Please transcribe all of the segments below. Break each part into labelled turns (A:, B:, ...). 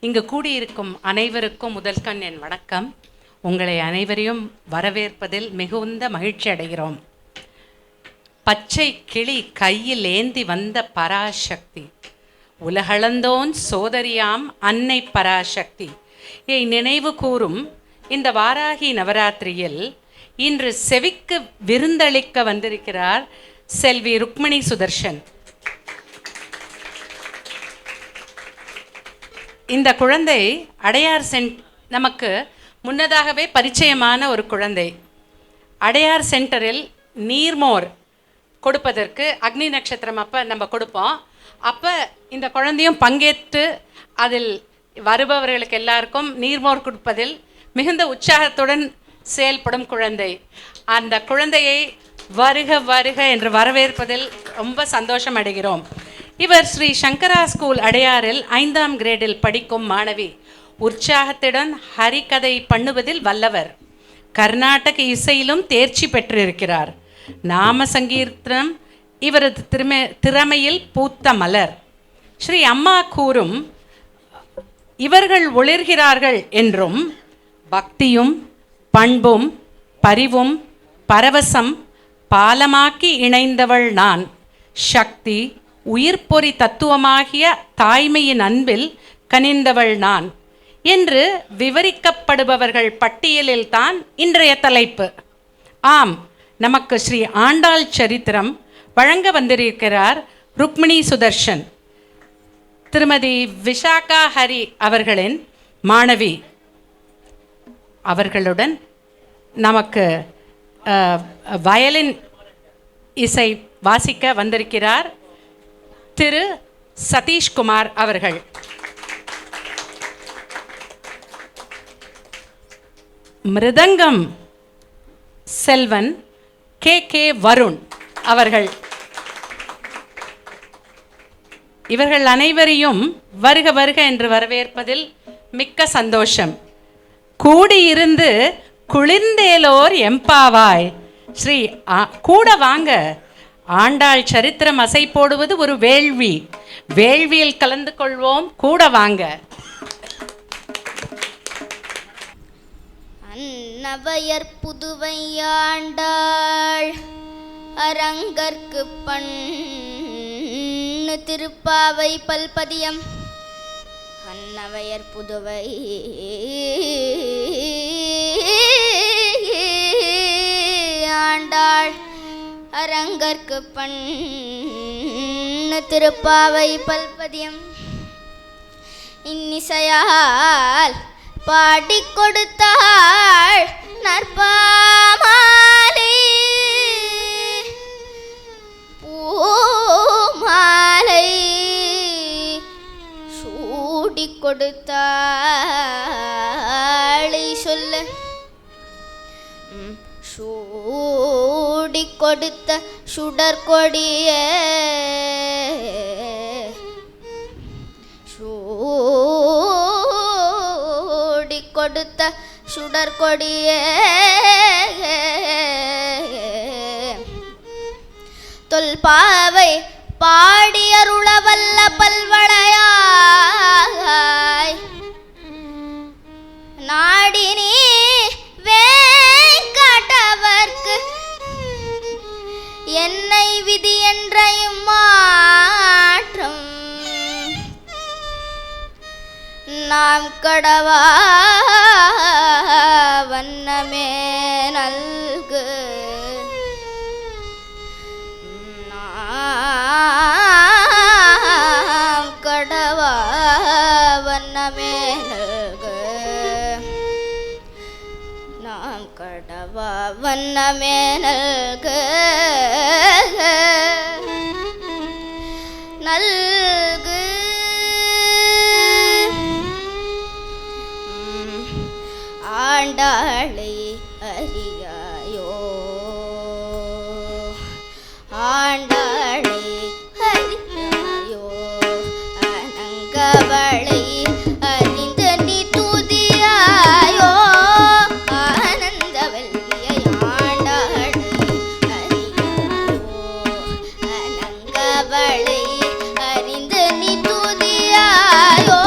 A: இங்கு கூடியிருக்கும் அனைவருக்கும் முதல்கண் என் வணக்கம். உங்களை அனைவரையும் வரவேற்பதில் மிகுந்த மகிழ்ச்சி அடைகிறோம். பச்சை கிளி கையில் ஏந்தி வந்த பராசக்தி, உலகளந்தோன் சோதரியாம் அன்னை பராசக்தி நினைவு கூறும் இந்த வாராகி நவராத்திரியில் இன்று செவிக்கு விருந்தளிக்க வந்திருக்கிறார் செல்வி ருக்மணி சுதர்ஷன். இந்த குழந்தை அடையார் நமக்கு முன்னதாகவே பரிச்சயமான ஒரு குழந்தை. அடையார் சென்டரில் நீர்மோர் கொடுப்பதற்கு அக்னி நட்சத்திரம் அப்போ நம்ம கொடுப்போம். அப்போ இந்த குழந்தையும் பங்கேற்று அதில் வருபவர்களுக்கு எல்லாருக்கும் நீர்மோர் கொடுப்பதில் மிகுந்த உற்சாகத்துடன் செயல்படும் குழந்தை. அந்த குழந்தையை வருக வருக என்று வரவேற்பதில் ரொம்ப சந்தோஷம் அடைகிறோம். இவர் ஸ்ரீ சங்கரா ஸ்கூல் அடையாறில் 5ஆம் கிரேடில் படிக்கும் மாணவி. உற்சாகத்துடன் ஹரிகதை பண்ணுவதில் வல்லவர். கர்நாடக இசையிலும் தேர்ச்சி பெற்றிருக்கிறார். நாம சங்கீர்த்தனம் இவரது திறமையில் பூத்த மலர். ஸ்ரீ அம்மா கூறும் இவர்கள் ஒளிர்கிறார்கள் என்றும் பக்தியும் பண்பும் பரிவும் பரவசம் பாலமாக்கி இணைந்தவள் நான். சக்தி உயிர்ப்பொறி தத்துவமாகிய தாய்மையின் அன்பில் கனிந்தவள் நான் என்று விவரிக்கப்படுபவர்கள் பட்டியலில் தான் இன்றைய தலைப்பு. ஆம், நமக்கு ஸ்ரீ ஆண்டாள் சரித்திரம் வழங்க வந்திருக்கிறார் ருக்மணி சுதர்ஷன். திருமதி விஷாகா ஹரி அவர்களின் மாணவி. அவர்களுடன் நமக்கு வயலின் இசை வாசிக்க வந்திருக்கிறார் திரு சதீஷ்குமார் அவர்கள். மிருதங்கம் செல்வன் கே வருண் அவர்கள். இவர்கள் அனைவரையும் வருக வருக என்று வரவேற்பதில் மிக்க சந்தோஷம். கூடியிருந்து குளிர்ந்தேலோர் எம்பாவாய். ஸ்ரீ கூட வாங்க. ஆண்டாள் சரித்திரம் அசை போடுவது ஒரு வேள்வி. வேள்வியில் கலந்து கொள்வோம், கூட வாங்க.
B: அன்னவையர் புதுவை ஆண்டாள் அரங்கற்கு பண்ணு திருப்பாவை பல்பதியம். அன்னவையர் புதுவை ஆண்டாள் அரங்கற்கு பண்ணு திருப்பாவை பல்பதியம். இன்னிசையால் பாடிக் கொடுத்தாள் நற்பாமாலை பூமாலை சூடிக் கொடுத்தாளை சொல்ல. சூடிக் கொடுத்த சுடற்கொடிய சூடிக் கொடுத்த சுடற்கொடிய தொல்பாவை பாடியருளவல்ல பல்வளையாய் நாடினி வேங்கடவர்க்கு என்னை விதி என்றையும் மாற்றம் நாம் கடவா வண்ணமே நல்கு. நாம் கடவா வண்ணமே நல்கு. நாம் கடவா வண்ணமே நல்கு நல்கு. ஆண்டாளை அறியாயோ ஆண்டாளை அறியாயோ அனங்கவளை அறிந்த நீ துதியாயோ ஆனந்தவல்லியை ஆண்டாளை அறியாயோ அனங்கவளை அறிந்த நீ துதியாயோ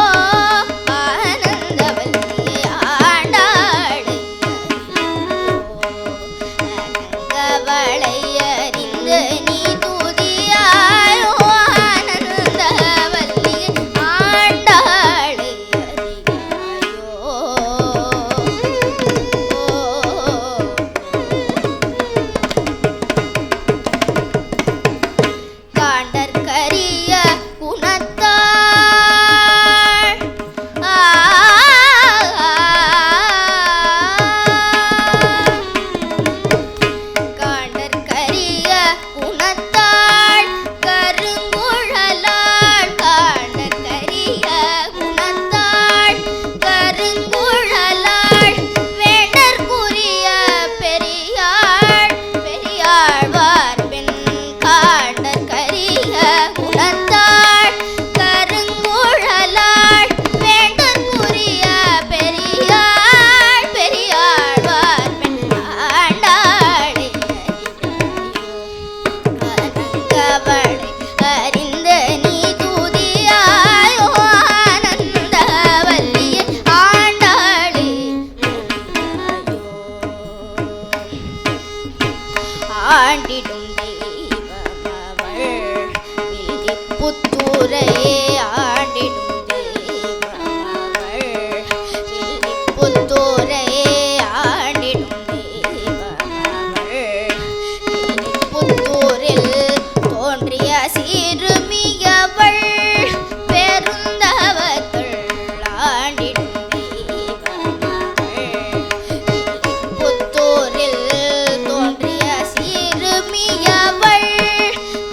B: ஆண்டிடும் தெய்வமகள். புத்தூரில் தோன்றிய சிறுமியவள்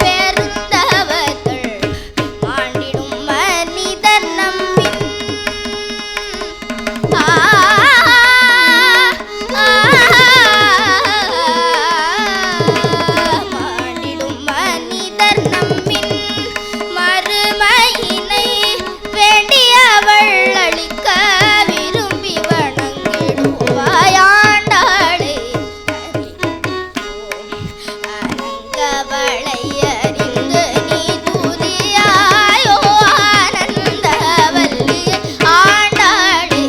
B: பெருந்தவர்கள் ஆண்டிடும் மனிதர் நம்மின். மாண்டிடும் மனிதர் நம்மின் மறுமையினை வேண்டியவள் அளிக்க விரும்பி வணங்கிடுவாயாண்டாளே. அனங்கவளை அறிந்து நீ துதியாயோ ஆனந்தவல்லி ஆண்டாளே.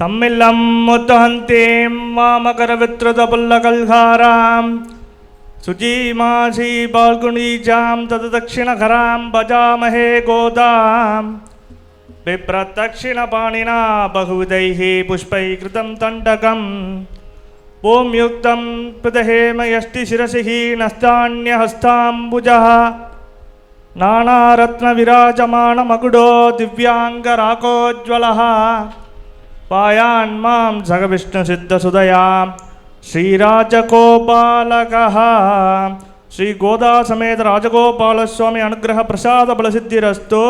C: ತಮ್ಮಿಲ್ಲಂ ಮುತ್ತಹಂತೀಂ ವಾಮಕರವಿತ್ರದಪುಲ್ಲಕಲ್ಹಾರಾಂ ಶುಚೀಮಾಸಿ ಬಾಲ್ಗುಣೀಜಾಂ ತದದಕ್ಷಿಣಕರಾಂ ಭಜಾಮಹೇ ಗೋದಾಂ ಬಿಭ್ರದಕ್ಷಿಣಪಾಣಿನಾ ಬಹುವಿಧೈಃ ಪುಷ್ಪೈಃ ಕೃತಂ ತಂಡಕಂ ಓಂ ಯುಕ್ತಂ ಪ್ರದಹೇಮ ಯಷ್ಟಿ ಶಿರಸಿಃ ನಸ್ತಾನ್ಯಹಸ್ತಾಂಬುಜಃ ನಾನಾರತ್ನವಿರಾಜಮಾನಮಗುಡೋ ದಿವ್ಯಾಂಗರಾಕೋಜ್ವಲಃ ಪಾಯಾನ್ಮಾಂ ಸಗವಿಷ್ಣುಸಿದ್ಧಸುದಯಾ ಶ್ರೀರಾಜಗೋಪಾಲಕಃ ಶ್ರೀ ಗೋದಾ ಸಮೇತ ರಾಜಗೋಪಾಲಸ್ವಾಮಿ ಅನುಗ್ರಹ ಪ್ರಸಾದ ಬಲಸಿದ್ಧಿರಸ್ತು.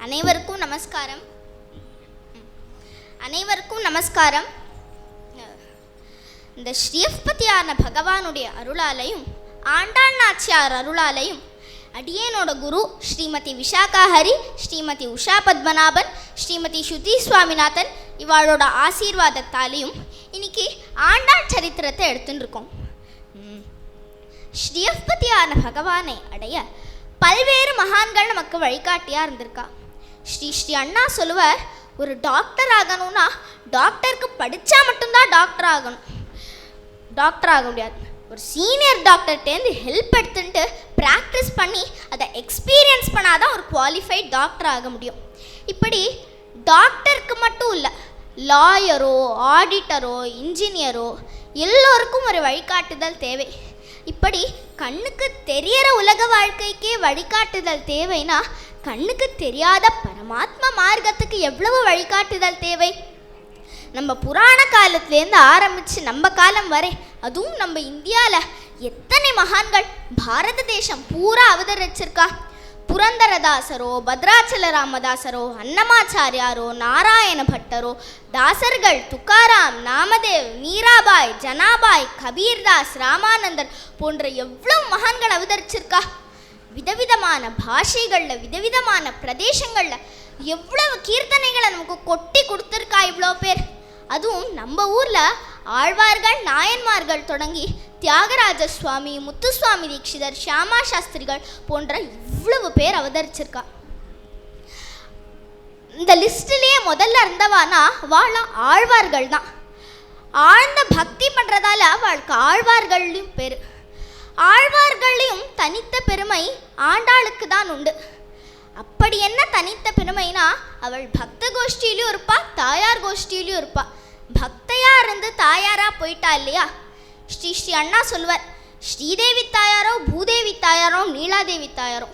B: அனைவருக்கும் நமஸ்காரம். அனைவருக்கும் நமஸ்காரம். இந்த ஸ்ரீயப்பதியான பகவானுடைய அருளாலையும் ஆண்டாள் நாச்சியார் அருளாலையும் அடியேனோட குரு ஸ்ரீமதி விஷாகா ஹரி, ஸ்ரீமதி உஷா பத்மநாபன், ஸ்ரீமதி ஸ்ருதி சுவாமிநாதன் இவாளோட ஆசீர்வாதத்தாலையும் இன்னைக்கு ஆண்டாள் சரித்திரத்தை எடுத்துன்னு இருக்கோம். ஸ்ரீயப்பதியான பகவானை அடைய பல்வேறு மகான்கள் நமக்கு வழிகாட்டியாக இருந்திருக்கா. ஸ்ரீ அண்ணா சொல்லுவார், ஒரு டாக்டர் ஆகணும்னா டாக்டருக்கு படித்தா மட்டும்தான் டாக்டர் ஆக முடியாது. ஒரு சீனியர் டாக்டர்கிட்டேருந்து ஹெல்ப் எடுத்துட்டு ப்ராக்டிஸ் பண்ணி அதை எக்ஸ்பீரியன்ஸ் பண்ணாதான் ஒரு குவாலிஃபைட் டாக்டர் ஆக முடியும். இப்படி டாக்டருக்கு மட்டும் இல்லை, லாயரோ ஆடிட்டரோ இன்ஜினியரோ எல்லோருக்கும் ஒரு வழிகாட்டுதல் தேவை. இப்படி கண்ணுக்கு தெரியற உலக வாழ்க்கைக்கே வழிகாட்டுதல் தேவைன்னா கண்ணுக்கு தெரியாத பரமாத்மா மார்க்கத்துக்கு எவ்வளவு வழிகாட்டுதல் தேவை. நம்ம புராண காலத்துலேருந்து ஆரம்பித்து நம்ம காலம் வரை, அதுவும் நம்ம இந்தியாவில் எத்தனை மகான்கள் பாரத தேசம் பூரா அவதரிச்சிருக்கா. புரந்தரதாசரோ பத்ராச்சல ராமதாசரோ அன்னமாச்சாரியாரோ நாராயண பட்டரோ தாசர்கள் துக்காராம் நாமதேவ் மீராபாய் ஜனாபாய் கபீர்தாஸ் ராமானந்தர் போன்ற எவ்வளவு மகான்கள் அவதரிச்சிருக்கா. விதவிதமான பாஷைகளில் விதவிதமான பிரதேசங்களில் எவ்வளவு கீர்த்தனைகளை நமக்கு கொட்டி கொடுத்துருக்கா இவ்வளோ பேர். அதுவும் நம்ம ஊரில் ஆழ்வார்கள் நாயன்மார்கள் தொடங்கி தியாகராஜ சுவாமி, முத்துசுவாமி தீட்சிதர், ஷியாமா சாஸ்திரிகள் போன்ற இவ்வளவு பேர் அவதரிச்சிருக்கா. இந்த லிஸ்ட்லேயே முதல்ல இருந்தவானா வாழ ஆழ்வார்கள் தான். ஆழ்ந்த பக்தி பண்ணுறதால அவளுக்கு ஆழ்வார்கள்லையும் பேர். ஆழ்வார்களையும் தனித்த பெருமை ஆண்டாளுக்கு தான் உண்டு. அப்படி என்ன தனித்த பெருமைனா, அவள் பக்த கோஷ்டியிலையும் இருப்பா, தாயார் கோஷ்டியிலையும் இருப்பா. பக்தையாக இருந்து தாயாராக போயிட்டா இல்லையா. ஸ்ரீ அண்ணா சொல்லுவார், ஸ்ரீதேவி தாயாரோ பூதேவி தாயாரோ நீலாதேவி தாயாரோ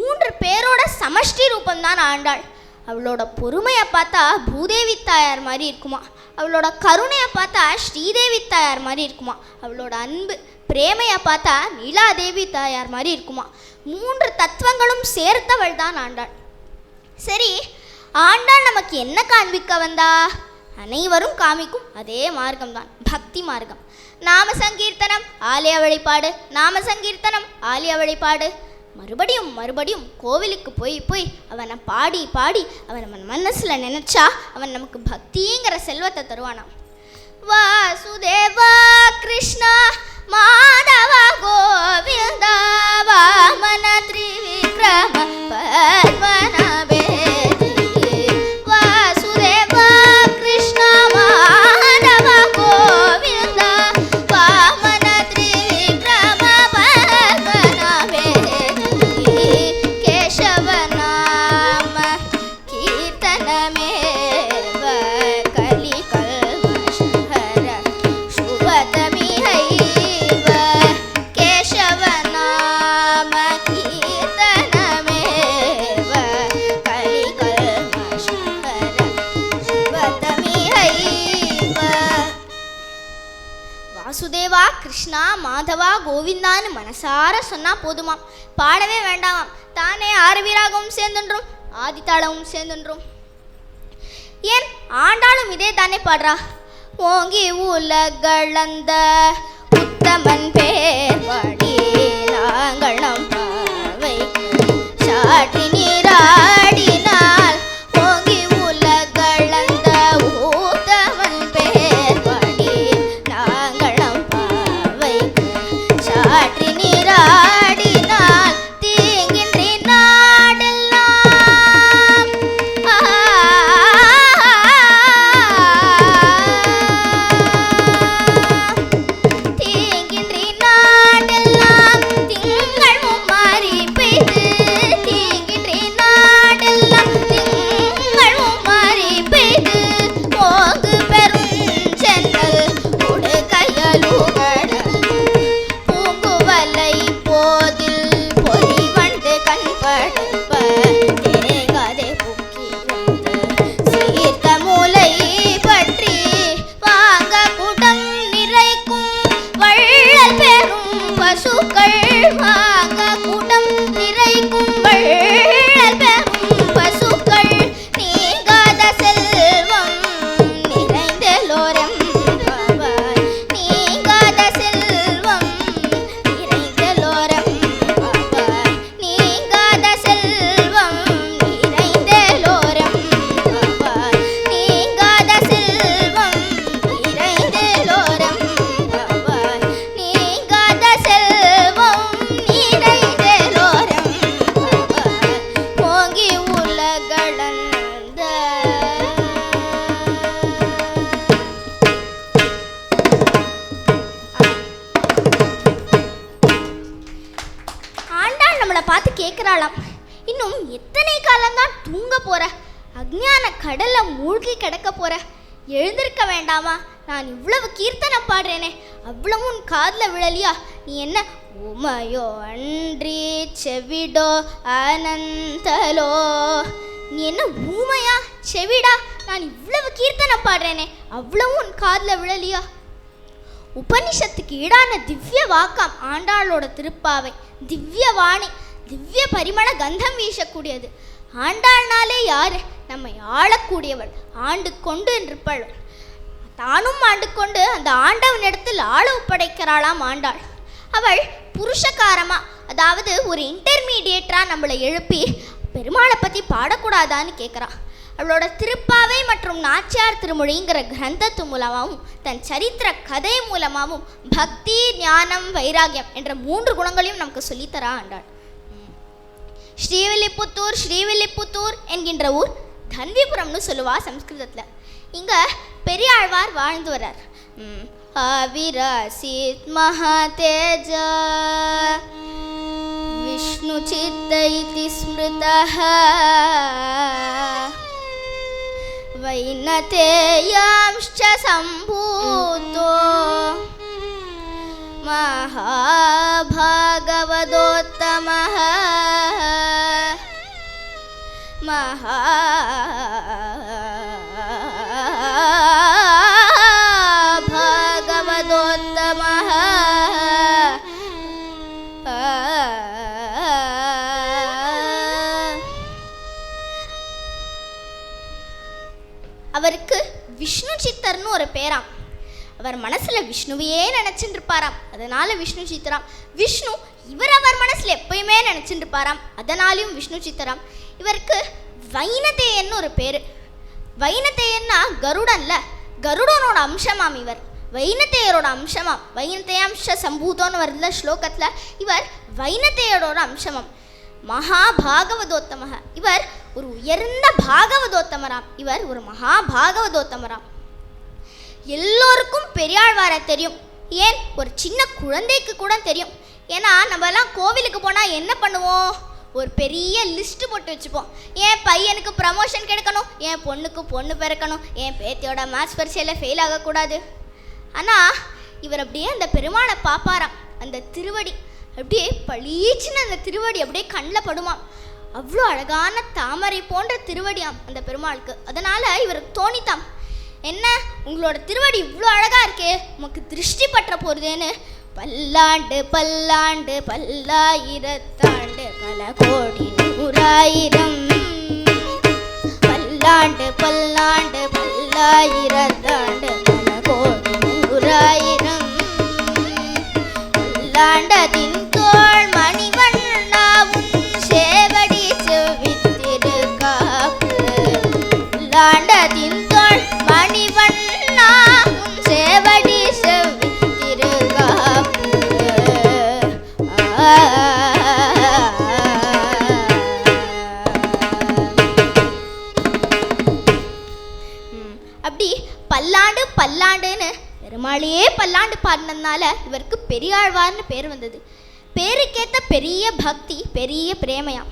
B: 3 பேரோட சமஷ்டி ரூபந்தான் ஆண்டாள். அவளோட பொறுமையை பார்த்தா பூதேவி தாயார் மாதிரி இருக்குமா, அவளோட கருணையை பார்த்தா ஸ்ரீதேவி தாயார் மாதிரி இருக்குமா, அவளோட அன்பு பிரேமையை பார்த்தா நீலாதேவி தாயார் மாதிரி இருக்குமா. 3 தத்துவங்களும் சேர்த்தவள் தான் ஆண்டாள். சரி, ஆண்டாள் நமக்கு என்ன காண்பிக்க வந்தா? அனைவரும் காமிக்கும் அதே மார்க்கம்தான், பக்தி மார்க்கம். நாம சங்கீர்த்தனம் ஆலய வழிபாடு, நாம சங்கீர்த்தனம் ஆலய வழிபாடு. மறுபடியும் மறுபடியும் கோவிலுக்கு போய் போய் அவனை பாடி பாடி அவன் மனசில் நினச்சா அவன் நமக்கு பக்திங்கிற செல்வத்தை தருவானாம். வாசுதேவா கிருஷ்ணா மாதவா கோவிந்தா வாமன த்ரிவிக்ரம பத்மநாபே வாசுதேவா கிருஷ்ணா மாதவா கோவிந்தா வாமன த்ரிவிக்ரம பத்மநாபே கேசவ நாம கீர்த்தனமேவ கலி கல்மஷஹர சுபதமிஹைவ கேசவ நாம கீர்த்தனமேவ கலி கல்மஷஹர சுபதமிஹைவ. வாசுதேவா கிருஷ்ணா மாதவா கோவிந்தான்னு மனசார சொன்னா போதுமாம், பாடவே வேண்டாமாம். தானே ஆரவீராகவும் சேர்ந்துன்றும் ஆதித்தாளவும் சேர்ந்துன்றும். ஏன் ஆண்டாளும் இதே தானே பாடுறா. ஓங்கி உலகளந்த உத்தமன் பேர் பாடி நாங்கள் நம் பாவை சாட்டி நீராடினால் ஓங்கி உலகளந்த உத்தமன் பேர் பாடி நாங்கள் நம் பாவை சாட்டி நீராடினால் தீங்கின்றி நாடெல்லாம் தீங்கின்றி நாடெல்லாம் திங்கள் மும்மாரி பெய்து தீங்கின்றி நாடெல்லாம் திங்கள் மும்மாரி பெய்து ஓங்கு பெருஞ்சென்னல் உடுகையலுகட பூங்குவலை போதில் பொறி வண்டு கண்படுப்ப தேங்காதே புக்கி வந்து சீர்த்த மூலை பற்றி வாங்க குடம் நிறைக்கும் வள்ளல் பெரும் பசுக்கள் வாங்க குடம் நிறைக்கும் வள்ளல் பெரும் பசுக்கள் நீங்காத செல்வம் நிறைந்தலோரம் பாவாய் நீங்காத செல்வம் நிறைந்தலோரம் பாவாய் நீங்காத செல்வம் நிறைந்தலோரம் பாவாய் நீங்காத செல்வம் நிறைந்தலோரம் பாவாய் நீங்காத செல்வம் நிறைந்தலோரம் பாவாய் ஓங்கி உலகளந்த. ஆண்டாள் நம்மளை பார்த்து கேட்குறாளாம், இன்னும் எத்தனை காலம்தான் தூங்க போற, அஞ்ஞான கடல்ல மூழ்கி கிடக்க போற, எழுந்திருக்க வேண்டாமா? நான் இவ்வளவு கீர்த்தனை பாடுறேனே அவ்வளவும் உன் காதில் விழலியா? நீ என்ன உமையோ அன்றி செவிடோ அனந்தலோ? நீ என்ன ஊமையா செவிடா? நான் இவ்வளவு கீர்த்தனை பாடுறேனே அவ்வளவும் உன் காதில் விழலியா? உபனிஷத்துக்கு ஈடான திவ்ய வாக்கம் ஆண்டாளோட திருப்பாவை. திவ்ய வாணி, திவ்ய பரிமள கந்தம் வீசக்கூடியது. ஆண்டாள்னாலே யாரு? நம்மை ஆளக்கூடியவள், ஆண்டு கொண்டு இருப்பவள். தானும் ஆண்டு கொண்டு அந்த ஆண்டவனிடத்தில் ஆள ஒப்படைக்கிறாளாம் ஆண்டாள். அவள் புருஷகாரமா, அதாவது ஒரு இன்டர்மீடியேட்டரா நம்மளை எழுப்பி பெருமாளை பற்றி பாடக்கூடாதான்னு கேட்குறா. அவளோட திருப்பாவை மற்றும் நாச்சியார் திருமொழிங்கிற கிரந்தத்து மூலமாகவும் தன் சரித்திர கதை மூலமாகவும் பக்தி, ஞானம், வைராகியம் என்ற 3 குணங்களையும் நமக்கு சொல்லித்தரா ஆண்டாள். ஸ்ரீவில்லிபுத்தூர் ஸ்ரீவில்லிபுத்தூர் என்கின்ற ஊர் தன்விபுரம்னு சொல்லுவா சம்ஸ்கிருதத்தில். இங்கே பெரியாழ்வார் வாழ்ந்து வர்றார். ஆவிராசித் மகாதேஜ விஷ்ணு சித்த இதி ஸ்மிருதः வைனதேயாம்ச்ச சம்பூதோ மகாபாகவதோத்தமः மகாபாகவதோத்தமः. அவருக்கு விஷ்ணு சித்தர்னு ஒரு பேராம். அவர் மனசில் விஷ்ணுவையே நினச்சிட்டு இருப்பாராம். அதனால் விஷ்ணு சித்தராம். விஷ்ணு இவர் அவர் மனசில் எப்பயுமே நினச்சிட்டு இருப்பாராம். அதனாலையும் விஷ்ணு சித்தராம். இவருக்கு வைனதேயன்னு ஒரு பேர். வைனதேயன்னா கருடன்ல, கருடனோட அம்சமாம் இவர். வைனதேயரோட அம்சமாம். வைனதேயம்ச சம்பூதோன்னு வருதுல ஸ்லோகத்தில். இவர் வைனதேயரோட அம்சமாம். மகாபாகவதோத்தம. இவர் ஒரு உயர்ந்த பாகவதோத்தமராம். இவர் ஒரு மகாபாகவதோத்தமராம். எல்லோருக்கும் பெரியாழ்வாரை தெரியும். ஏன் ஒரு சின்ன குழந்தைக்கு கூட தெரியும். ஏன்னா நம்மலாம் கோவிலுக்கு போனால் என்ன பண்ணுவோம், ஒரு பெரிய லிஸ்ட்டு போட்டு வச்சுப்போம். என் பையனுக்கு ப்ரமோஷன் கிடைக்கணும், என் பொண்ணுக்கு பொண்ணு பிறக்கணும், என் பேத்தியோட மேத்ஸ் பரீட்சையில் ஃபெயில் ஆகக்கூடாது. ஆனால் இவர் அப்படியே அந்த பெருமாளை பார்ப்பாராம். அந்த திருவடி அப்படியே பளீச்சுன்னு அந்த திருவடி அப்படியே கண்ணில் படுமாம். அவ்வளோ அழகான தாமரை போன்ற திருவடியாம் அந்த பெருமாளுக்கு. அதனால் இவருக்கு தோணித்தாம், என்ன உங்களோட திருவடி இவ்வளோ அழகாக இருக்கே, உமக்கு திருஷ்டி பற்ற போகிறதேன்னு பல்லாண்டு பல்லாண்டு பல்லாயிரத்தாண்டு பல கோடி நூறாயிரம், பல்லாண்டு பல்லாண்டு பல்லாயிரத்தாண்டு பல கோடி நூறாயிரம், பல்லாண்டதின் தோள் மணிவண்ணாவும் சேவடி செவ்வித்திரு காப்பு, பல்லாண்டதின் தோள் மணிவண்ணாவும் சேவடி செவ்வித்திரு காப்பு. அப்படி பல்லாண்டு பல்லாண்டுன்னு பெருமாளையே பல்லாண்டு பாடினதுனால இவருக்கு பெரியாழ்வார்னு பேர் வந்தது. பேருக்கேற்ற பெரிய பக்தி, பெரிய பிரேமையாம்.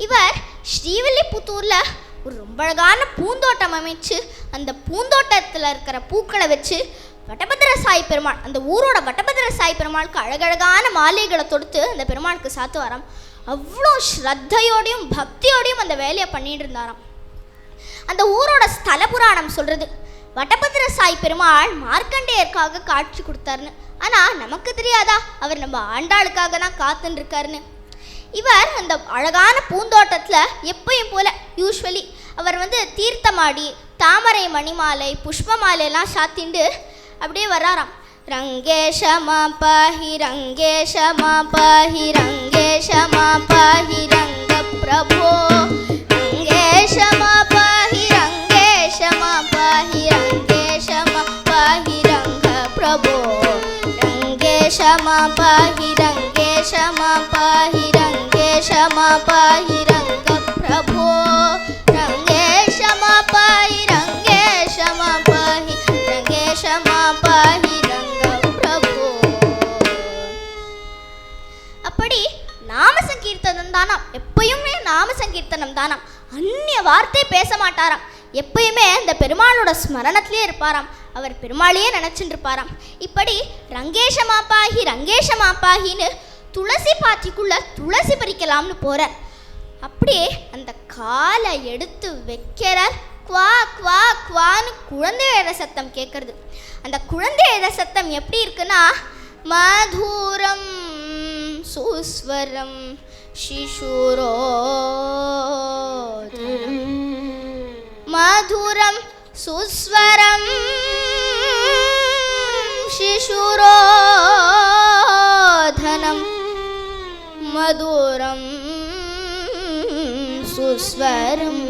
B: இவர் ஸ்ரீவில்லிபுத்தூரில் ஒரு ரொம்ப அழகான பூந்தோட்டம் அமைச்சு அந்த பூந்தோட்டத்தில் இருக்கிற பூக்களை வச்சு வட்டபத்திர சாய் பெருமாள், அந்த ஊரோட வட்டபத்திர சாய் பெருமாளுக்கு அழகழகான மாலைகளை தொடுத்து அந்த பெருமாளுக்கு சாத்து வராம். அவ்வளோ ஸ்ரத்தையோடையும் பக்தியோடையும் அந்த வேலையை பண்ணிட்டு இருந்தாராம். அந்த ஊரோட ஸ்தல புராணம் சொல்கிறது, வட்டபத்திர சாய் பெருமாள் மார்க்கண்டேயருக்காக காட்சி கொடுத்தாருன்னு. ஆனால் நமக்கு தெரியாதா அவர் நம்ம ஆண்டாளுக்காக தான் காத்துன்னு இருக்காருன்னு. இவர் அந்த அழகான பூந்தோட்டத்தில் எப்பயும் போல் யூஸ்வலி அவர் தீர்த்தமாடி தாமரை மணிமாலை புஷ்ப மாலையெல்லாம் சாத்திண்டு அப்படியே வர்றாராம். ரங்கேஷமா பாஹி ரங்கேஷமா பாஹி ரங்கேஷமா பாஹி ரங்க பிரபோ, ரங்கேஷமா பாஹி ரங்கேஷமா பாஹி ரங்கேஷமா பாஹி ரங்க பிரபோ, ரங்கேஷமா பாஹி ரங்கேஷமா பாஹி ரங்கேஷமா பாஹி ரங்க பிரபோ, ரங்கேஷமா பாஹி ரங்கேஷமா பாஹி ரங்கேஷமா பாஹி ரங்க பிரபோ. அப்படி நாம சங்கீர்த்தனம் தானாம். எப்பயுமே நாம சங்கீர்த்தனம் தானாம். அந்நிய வார்த்தை பேச மாட்டாராம். எப்பயுமே அந்த பெருமாளோட ஸ்மரணத்திலே இருப்பாராம். அவர் பெருமாளையே நினச்சிட்டு இருப்பாராம். இப்படி ரங்கேஷமாப்பாகி ரங்கேஷமாப்பாகின்னு துளசி பாத்திக்குள்ள துளசி பறிக்கலாம்னு போகிறார். அப்படியே அந்த காலை எடுத்து வைக்கிறார். குவா குவா குவான்னு குழந்தை எழுத சத்தம் கேட்கறது. அந்த குழந்தை எழுத சத்தம் எப்படி இருக்குன்னா, மதுரம் சுஸ்வரம் சிசுரோதனம், மதுரம் சுஸ்வரம் சிசுரோதனம், மதுரம் சுஸ்வரம்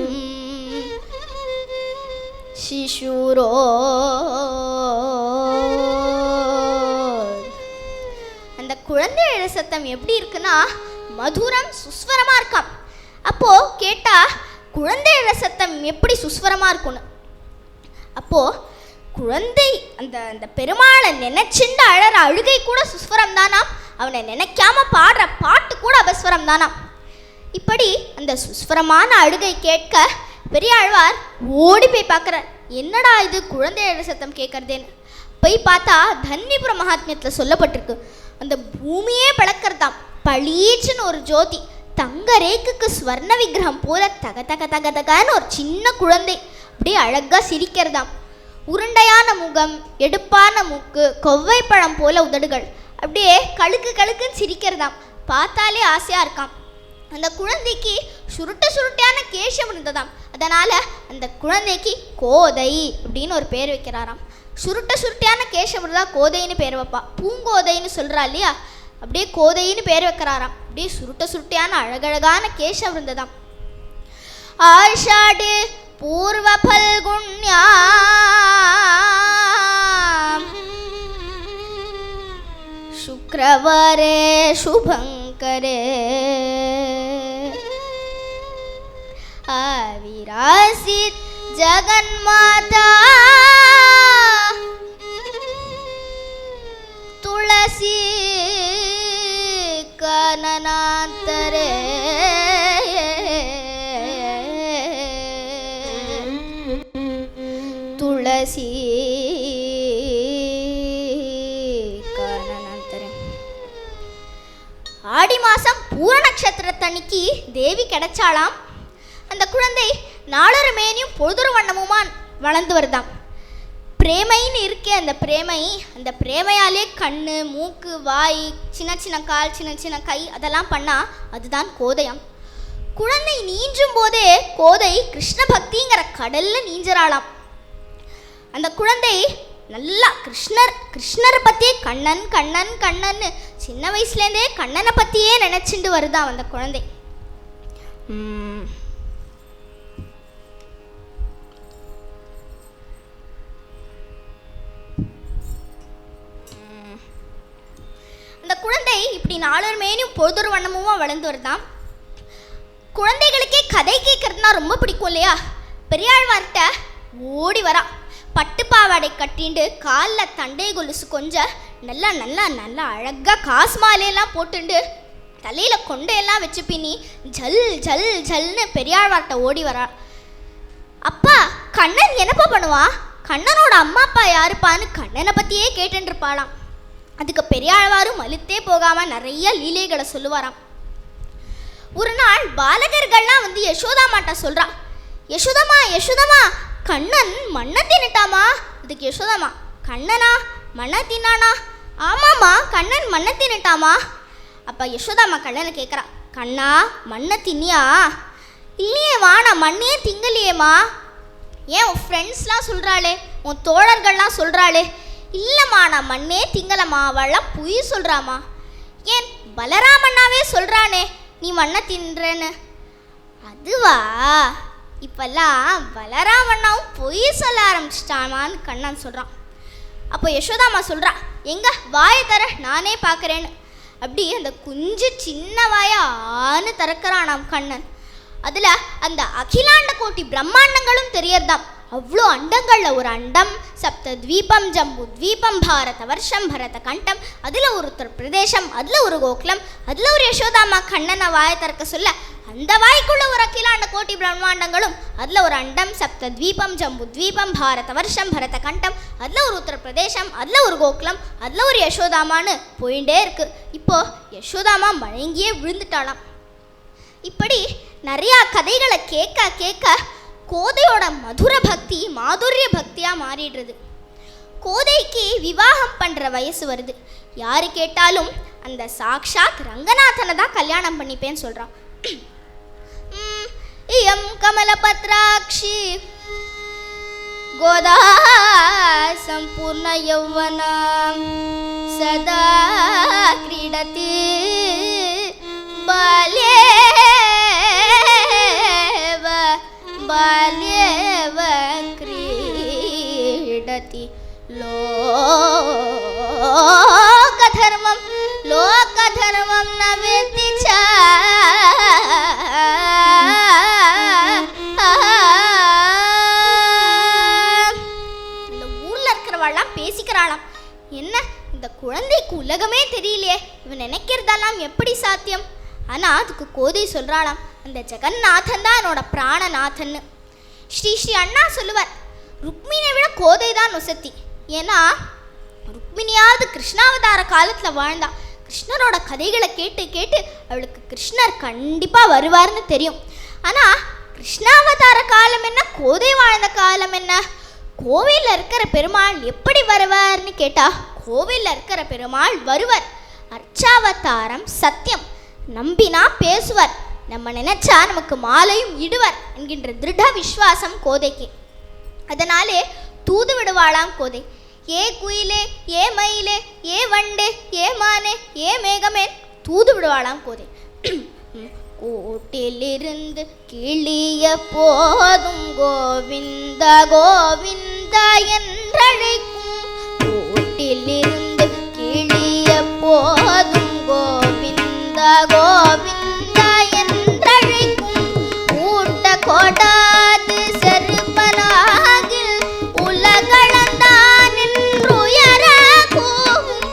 B: சிசுரோ. அந்த குழந்தை எழு சத்தம் எப்படி இருக்குன்னா மதுரம் சுஸ்வரமாக இருக்காம். அப்போது கேட்டால் குழந்தை எழு சத்தம் எப்படி சுஸ்வரமாக இருக்கும்னு. அப்போது குழந்தை அந்த அந்த பெருமாளை நினைச்சுண்டு அழற அழுகை கூட சுஸ்வரம் தானாம். அவனை நினைக்காம பாடுற பாட்டு கூட அபஸ்வரம் தானாம். இப்படி அந்த சுஸ்வரமான அழுகை கேட்க பெரியாழ்வார் ஓடி போய் பார்க்குறார். என்னடா இது குழந்தை எழு சத்தம் கேட்கறதேன்னு போய் பார்த்தா தன்னிபுர மகாத்மியத்தில் சொல்லப்பட்டிருக்கு. அந்த பூமியே பிளக்கிறதாம். பளீச்சுன்னு ஒரு ஜோதி, தங்க ரேக்குக்கு ஸ்வர்ண விக்கிரகம் போல தக தக தக தகன்னு ஒரு சின்ன குழந்தை அப்படியே அழகாக சிரிக்கிறதாம். உருண்டையான முகம், எடுப்பான மூக்கு, கொவ்வைப்பழம் போல உதடுகள், அப்படியே கழுக்கு கழுக்குன்னு சிரிக்கிறதாம். பார்த்தாலே ஆசையாக இருக்காம். அந்த குழந்தைக்கு சுருட்டையான கேசம் இருந்ததாம். அதனால் அந்த குழந்தைக்கு கோதை அப்படின்னு ஒரு பேர் வைக்கிறாராம். சுருட்ட சுருட்டையான கேசவர் தான் கோதைன்னு பேர் வைப்பா. பூங்கோதைன்னு சொல்கிறா இல்லையா, அப்படியே கோதைன்னு பேர் வைக்கிறாராம். அப்படியே சுருட்ட சுருட்டையான அழகழகான கேசம் இருந்ததாம். ஆஷாடு பூர்வ பல்குண்யா शुक्रवारे शुभंकरे आविरासित जगन्माता तुलसी काननांतरे तुलसी ஆடி மாதம் பூர நட்சத்திரத்தன்னைக்கு தேவி கிடைச்சாலாம். அந்த குழந்தை நாளொரு மேனியும் பொழுதொரு வண்ணமுமா வளர்ந்து வருதாம். பிரேமைன்னு இருக்கே அந்த பிரேமையாலே கண்ணு, மூக்கு, வாய், சின்ன சின்ன கால், சின்ன சின்ன கை அதெல்லாம் பண்ணால் அதுதான் கோதையாம். குழந்தை நீஞ்சும் போதே கோதை கிருஷ்ண பக்திங்கிற கடலில் நீஞ்சறாளாம். அந்த குழந்தை நல்லா கிருஷ்ணரை பற்றியே கண்ணன் கண்ணன் கண்ணன்னு சின்ன வயசுலேருந்தே கண்ணனை பற்றியே நினச்சிட்டு வருதான் அந்த குழந்தை. அந்த குழந்தை இப்படி நாளொரு மேனியும் பொழுதொரு வண்ணமும் வளர்ந்து வருதான். குழந்தைகளுக்கே கதை கேட்கறதுனா ரொம்ப பிடிக்கும் இல்லையா. பெரியாழ்வார்கிட்ட ஓடி வரா. பட்டு பாவாடை கட்டிண்டு காலில் தண்டை கொலுசு கொஞ்சம் நல்லா நல்லா நல்லா அழகாக காசு மாலையெல்லாம் போட்டுண்டு தலையில் கொண்டையெல்லாம் வச்சு பின்னி ஜல் ஜல் ஜல்னு பெரியாழ்வார்கிட்ட ஓடி வரா. அப்பா கண்ணன் என்னப்பா பண்ணுவான், கண்ணனோட அம்மா அப்பா யாருப்பான்னு கண்ணனை பற்றியே கேட்டுருப்பாளாம். அதுக்கு பெரியாழ்வாரும் மலுத்தே போகாமல் நிறைய லீலைகளை சொல்லுவாராம். ஒரு நாள் பாலகர்கள்லாம் வந்து யசோதாமாட்ட சொல்கிறா, யசோதமா யசோதமா கண்ணன் மண்ணை தின்னுட்டாமா. இதுக்கு யசோதாமா, கண்ணனா மண்ணை தின்னானா? ஆமாம்மா கண்ணன் மண்ணை தின்னுட்டாமா. அப்போ யசோதாமா கண்ணனை கேட்குறா, கண்ணா மண்ணை தின்னியா? இல்லையேம்மா நான் மண்ணையே திங்கலையேம்மா. ஏன் உன் ஃப்ரெண்ட்ஸ்லாம் சொல்கிறாளே, உன் தோழர்கள்லாம் சொல்கிறாளே? இல்லைம்மா நான் மண்ணே திங்கலம்மா, அவள்லாம் பொய் சொல்கிறாம்மா. ஏன் பலராமண்ணாவே சொல்கிறானே நீ மண்ணை தின்றேன்னு. அதுவா, இப்பெல்லாம் பலராமண்ணாவும் பொய் சொல்ல ஆரம்பிச்சிட்டாமான்னு கண்ணன் சொல்கிறான். அப்போ யசோதாமா சொல்கிறா, எங்க வாயை தர நானே பார்க்குறேன்னு. அப்படி அந்த குஞ்சு சின்ன வாயை ஆன்னு திறக்கிறானாம் கண்ணன். அதில் அந்த அகிலாண்ட கோட்டி பிரம்மாண்டங்களும் தெரியறதாம். அவ்வளோ அண்டங்களில் ஒரு அண்டம், சப்த தீபம் ஜம்பு தீபம் பாரத வருஷம் பரத கண்டம், அதில் ஒரு உத்தரப்பிரதேசம், அதில் ஒரு கோகுலம், அதில் ஒரு யசோதாமா கண்ணனை வாயை திறக்க சொல்ல அந்த வாய்க்குள்ள ஒரு அகிலாண்ட கோட்டி பிரம்மாண்டங்களும், அதில் ஒரு அண்டம், சப்த தீபம் ஜம்பு தீபம் பாரத வருஷம் பரத கண்டம், அதில் ஒரு உத்தரப்பிரதேசம், அதில் ஒரு கோகுலம், அதில் ஒரு யசோதாமான்னு போயிட்டே இருக்கு. இப்போது யசோதாமா மயங்கியே விழுந்துட்டாளாம். இப்படி நிறையா கதைகளை கேட்க கேட்க கோதையோட மதுர பக்தி மாதுரிய பக்தியாக மாறிடுறது. கோதைக்கு விவாகம் பண்ணுற வயசு வருது. யாரு கேட்டாலும் அந்த சாக்ஷாத் ரங்கநாதனை தான் கல்யாணம் பண்ணிப்பேன்னு சொல்கிறான். இயம் கமலபத்ராட்சி கோதா சம்பூர்ண யௌவனம் சதா கிரீடதி बाल्येव क्रीडति लोकधर्मं न वेत्ति च. இந்த ஊர்ல இருக்கிறவெல்லாம் பேசிக்கிறாளாம், என்ன இந்த குழந்தைக்கு உலகமே தெரியலையே, இவன் நினைக்கிறதெல்லாம் எப்படி சாத்தியம்? ஆனால் அதுக்கு கோதை சொல்கிறாளாம், அந்த ஜெகநாதன் தான் என்னோட பிராணநாதன்னு. ஸ்ரீ அண்ணா சொல்லுவார், ருக்மிணியை விட கோதை தான் நொசத்தி. ஏன்னா ருக்மிணியாவது கிருஷ்ணாவதார காலத்தில் வாழ்ந்தா. கிருஷ்ணரோட கதைகளை கேட்டு கேட்டு அவளுக்கு கிருஷ்ணர் கண்டிப்பாக வருவார்னு தெரியும். ஆனால் கிருஷ்ணாவதார காலம் என்ன, கோதை வாழ்ந்த காலம் என்ன? கோவிலில் இருக்கிற பெருமாள் எப்படி வருவார்னு கேட்டால் கோவிலில் இருக்கிற பெருமாள் வருவர். அர்ச்சாவதாரம் சத்தியம், நம்பினா பேசுவர், நம்ம நினைச்சா நமக்கு மாலையும் இடுவர் என்கின்ற திருட விஸ்வாசம் கோதைக்கு. அதனாலே தூது விடுவாளாம் கோதை. ஏ குயிலே, ஏ மயிலே, ஏ வண்டே, ஏ மானே, ஏ மேகமே தூது விடுவாளாம் கோதை. கூட்டிலிருந்து கிளிய போதும் கோவிந்தா கோவிந்தா என்றழைக்கும். கூட்டிலிருந்து கிளிய போதும் கோவிந்தா கோவிந்தா என்றழைக்கும். ஊட்ட கொடாது செருப்பனாகில் உலகளந்தான் என்றுயர கூவும்.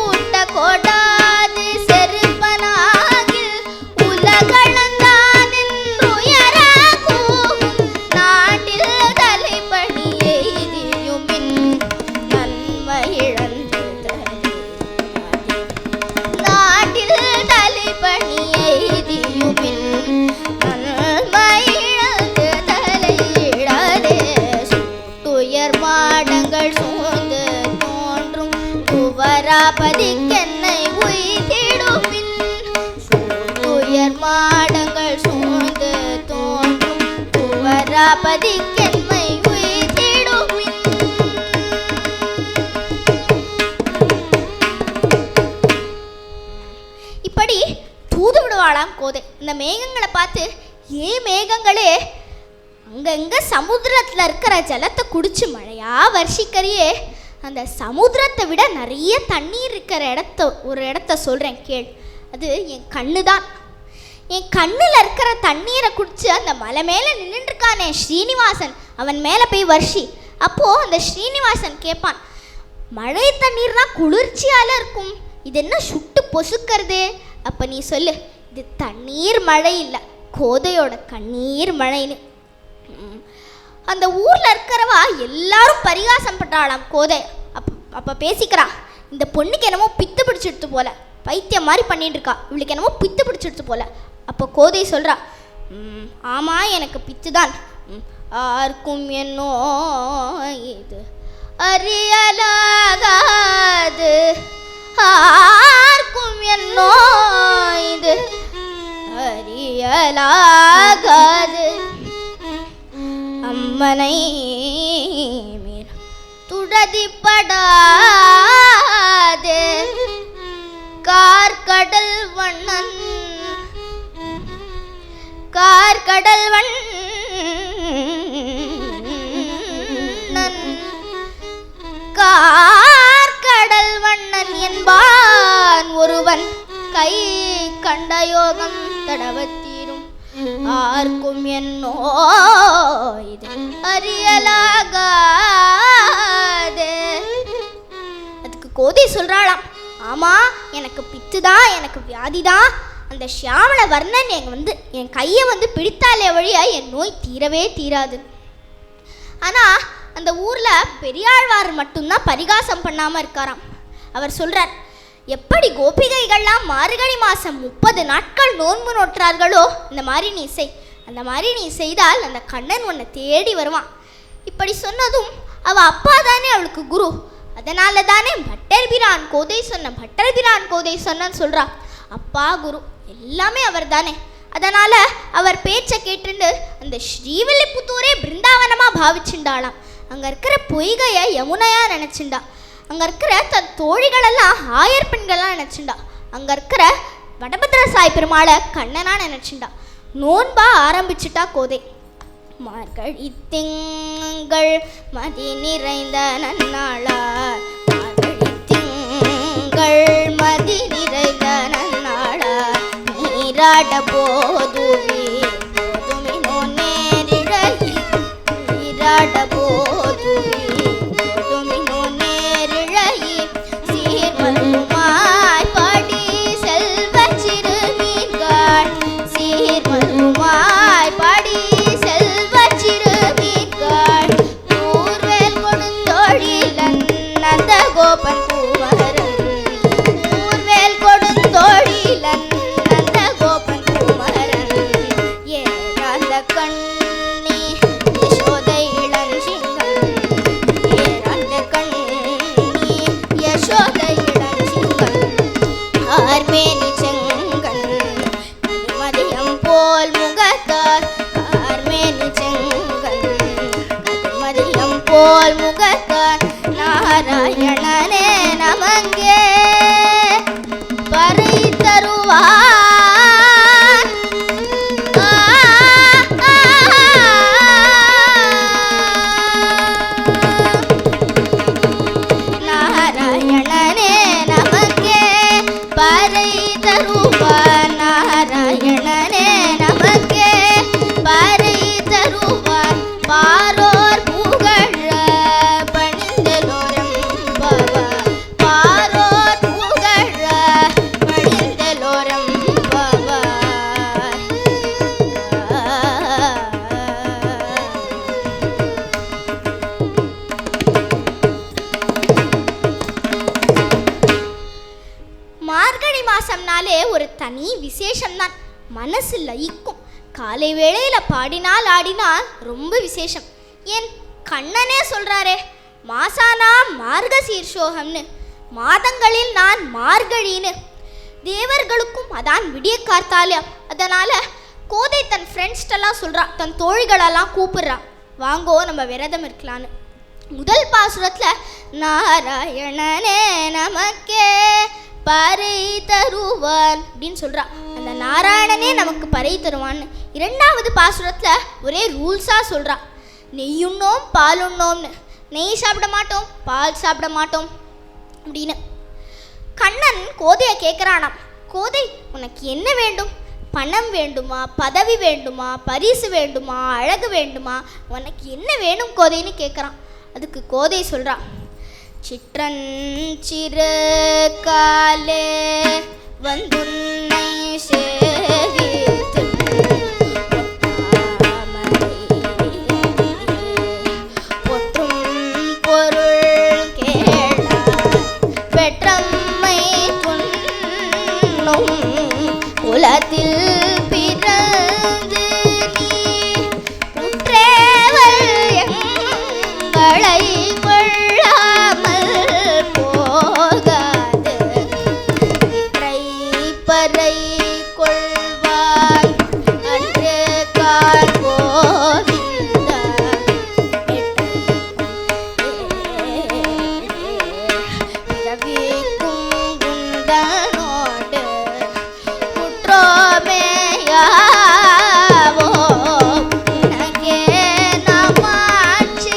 B: ஊட்ட கொடாது செருப்பனாகில் உலகளந்தான் என்றுயர கூவும். நாட்டில் தலைப்பணி எய்தியுமின் நன்மை இழந்து நாட்டில் தலைப்பணி எய்தியுமின் நன்மை இழந்து தலையிடாதே. சுட்டுயர் மாடங்கள் சூழ்ந்து தோன்றும் குவராபதிக்கென்னை உய்திடுமின். சுட்டுயர் மாடங்கள் சூழ்ந்து தோன்றும் குவராபதிக்கென்னை உய்திடுமின். இப்படி தூது விடுவாளாம் கோதை. இந்த மேகங்களை பார்த்து, ஏ மேகங்களே, அங்கங்க சமுத்திரத்தில் இருக்கிற ஜலத்தை குடிச்சு மழையா வர்ஷிக்கிறியே, அந்த சமுத்திரத்தை விட நிறைய தண்ணீர் இருக்கிற ஒரு இடத்த சொல்கிறேன் கேள். அது என் கண்ணு தான். என் கண்ணில் இருக்கிற தண்ணீரை குடிச்சு அந்த மலை மேலே நின்றுருக்கானே ஸ்ரீனிவாசன், அவன் மேலே போய் வர்ஷி. அப்போது அந்த ஸ்ரீனிவாசன் கேட்பான், மழை தண்ணீர் தான் குளிர்ச்சியால் இருக்கும், இது என்ன சுட்டு பொசுக்கிறது? அப்போ நீ சொல்லு, இது தண்ணீர் மழை இல்லை, கோதையோட கண்ணீர் மழைன்னு. அந்த ஊரில் இருக்கிறவா எல்லாரும் பரிகாசம் பண்றாளாம் கோதை. அப்போ பேசிக்கிறா, இந்த பொண்ணுக்கு என்னமோ பித்து பிடிச்சிடுத்து போல, பைத்தியம் மாதிரி பண்ணிட்டு இருக்கா, இவளுக்கு என்னமோ பித்து பிடிச்சிடுத்து போல. அப்போ கோதை சொல்கிறா, ஆமாம் எனக்கு பித்து தான், ஆர்க்கும் என்னோ இது அறியலாகாது, ஆர்க்கும் என்னோ இது அறியலாகாது. அம்மனை மீர் துடதிப்படாது கார்கடல் வண்ணன், கார்கடல் வண்ணன், கார்கடல் வண்ணன் என்பான் ஒருவன் கை கண்ட யோகம் தடவத்தீரும். ஆர்க்கும் என்னோ இது அறியலாகாது. அதுக்கு கோதை சொல்றாளாம், ஆமா எனக்கு பித்துதான், எனக்கு வியாதிதான், அந்த ஷியாமள வர்ணன் என் கையை பிடித்தாலே வழியா என் நோய் தீரவே தீராது. ஆனால் அந்த ஊரில் பெரியாழ்வார் மட்டும்தான் பரிகாசம் பண்ணாமல் இருக்காராம். அவர் சொல்கிறார், எப்படி கோபிகைகள்லாம் மார்கழி மாதம் 30 நாட்கள் நோன்பு நோற்றார்களோ இந்த மாதிரி நீ செய், அந்த மாதிரி நீ செய்தால் அந்த கண்ணன் உன்னை தேடி வருவான். இப்படி சொன்னதும் அவள் அப்பா தானே அவளுக்கு குரு, அதனால தானே பட்டர் பிரான் கோதை சொன்னன்னு சொல்கிறா. அப்பா குரு எல்லாமே அவர் தானே, அதனால் அவர் பேச்சை கேட்டுண்டு அந்த ஸ்ரீவில்லிபுத்தூரே பிருந்தாவனமாக பாவிச்சுண்டாளாம். அங்கே இருக்கிற பொய்கையை யமுனையாக நினச்சிண்டா, அங்கே இருக்கிற தன் தோழிகளெல்லாம் ஆயர் பெண்கள்லாம் நினச்சிண்டா, அங்கே இருக்கிற வடபத்ர சாய் பெருமாளை கண்ணனாக நினச்சிண்டா. நோன்பா ஆரம்பிச்சுட்டா கோதை. மார்கழி திங்கள் மதி நிறைந்த நன்னாளார், மார்கழி திங்கள் மதி நிறைந்த நன்னாளார், நீராட போதுமினோ நேரிழகி, நீராட போதுமினோ நேரிழகி, சீர்மருமாய் பாடி செல்வ சிறு மீன்கள், சீர்மருமாய் பாடி செல்வ சிறு மீன்கள், ஊர்வேல் கொடுந்தோழிலன் நந்த கோபன் குமரன், ஊர்வேல் கொடுந்தோழிலன் நந்த கோபன் குமரன், நமங்கே பறை தருவார். நாராயணனே நமங்கே பறை தருவார். நாராயணனே நமங்கே பறை தருவார். பாரோர் புகழ பணிந்தலோரம்பவார். பாரோர் புகழ பணிந்தலோரம்பவார். மார்கழி மாசம்னாலே ஒரு தனி விசேஷம்தான். மனசு லயிக்கும். காலை வேளையில பாடினால் ஆடினால் ரொம்ப விசேஷம். ஏன் கண்ணனே சொல்றாரே, மாசானா மார்கசீர்ஷோகம்னு, மாதங்களில் நான் மார்கழின்னு. தேவர்களுக்கும் அதான் விடிய காத்தாலே. அதனால கோதை தன் ஃப்ரெண்ட்ஸ்டெல்லாம் சொல்றா, தன் தோழிகளெல்லாம் கூப்பிடுறா, வாங்கோ நம்ம விரதம் இருக்கலான்னு. முதல் பாசுரத்துல நாராயணனே நமக்கே பறை தருவான் அப்படின்னு சொல்றா. அந்த நாராயணனே நமக்கு பறை தருவான்னு. இரண்டாவது பாசுரத்துல ஒரே ரூல்ஸா சொல்றா, நெய்யுண்ணோம் பாலுண்ணோம்னு. நெய் சாப்பிட மாட்டோம், பால் சாப்பிட மாட்டோம் அப்படின்னு. கண்ணன் கோதையை கேட்குறானாம், கோதை உனக்கு என்ன வேண்டும்? பணம் வேண்டுமா, பதவி வேண்டுமா, பரிசு வேண்டுமா, அழகு வேண்டுமா, உனக்கு என்ன வேணும் கோதைன்னு கேட்குறான். அதுக்கு கோதை சொல்றா, சிற்றஞ்சிறு காலே வந்துன்னை சேவித்து பொற்றும் பொருள் கேளாய் பெற்றம்மை துண்ணும் உலத்தில் பிறந்து நீ குற்றேவல் எங்களை கொள்ளாமல் போகாது. பறை கொள்வாய் அன்று கால் கோவிந்தா. பிறவிக்கும் குந்தனோடு குற்றோமேயாவோ உனக்கே நமாட்சிவோம்.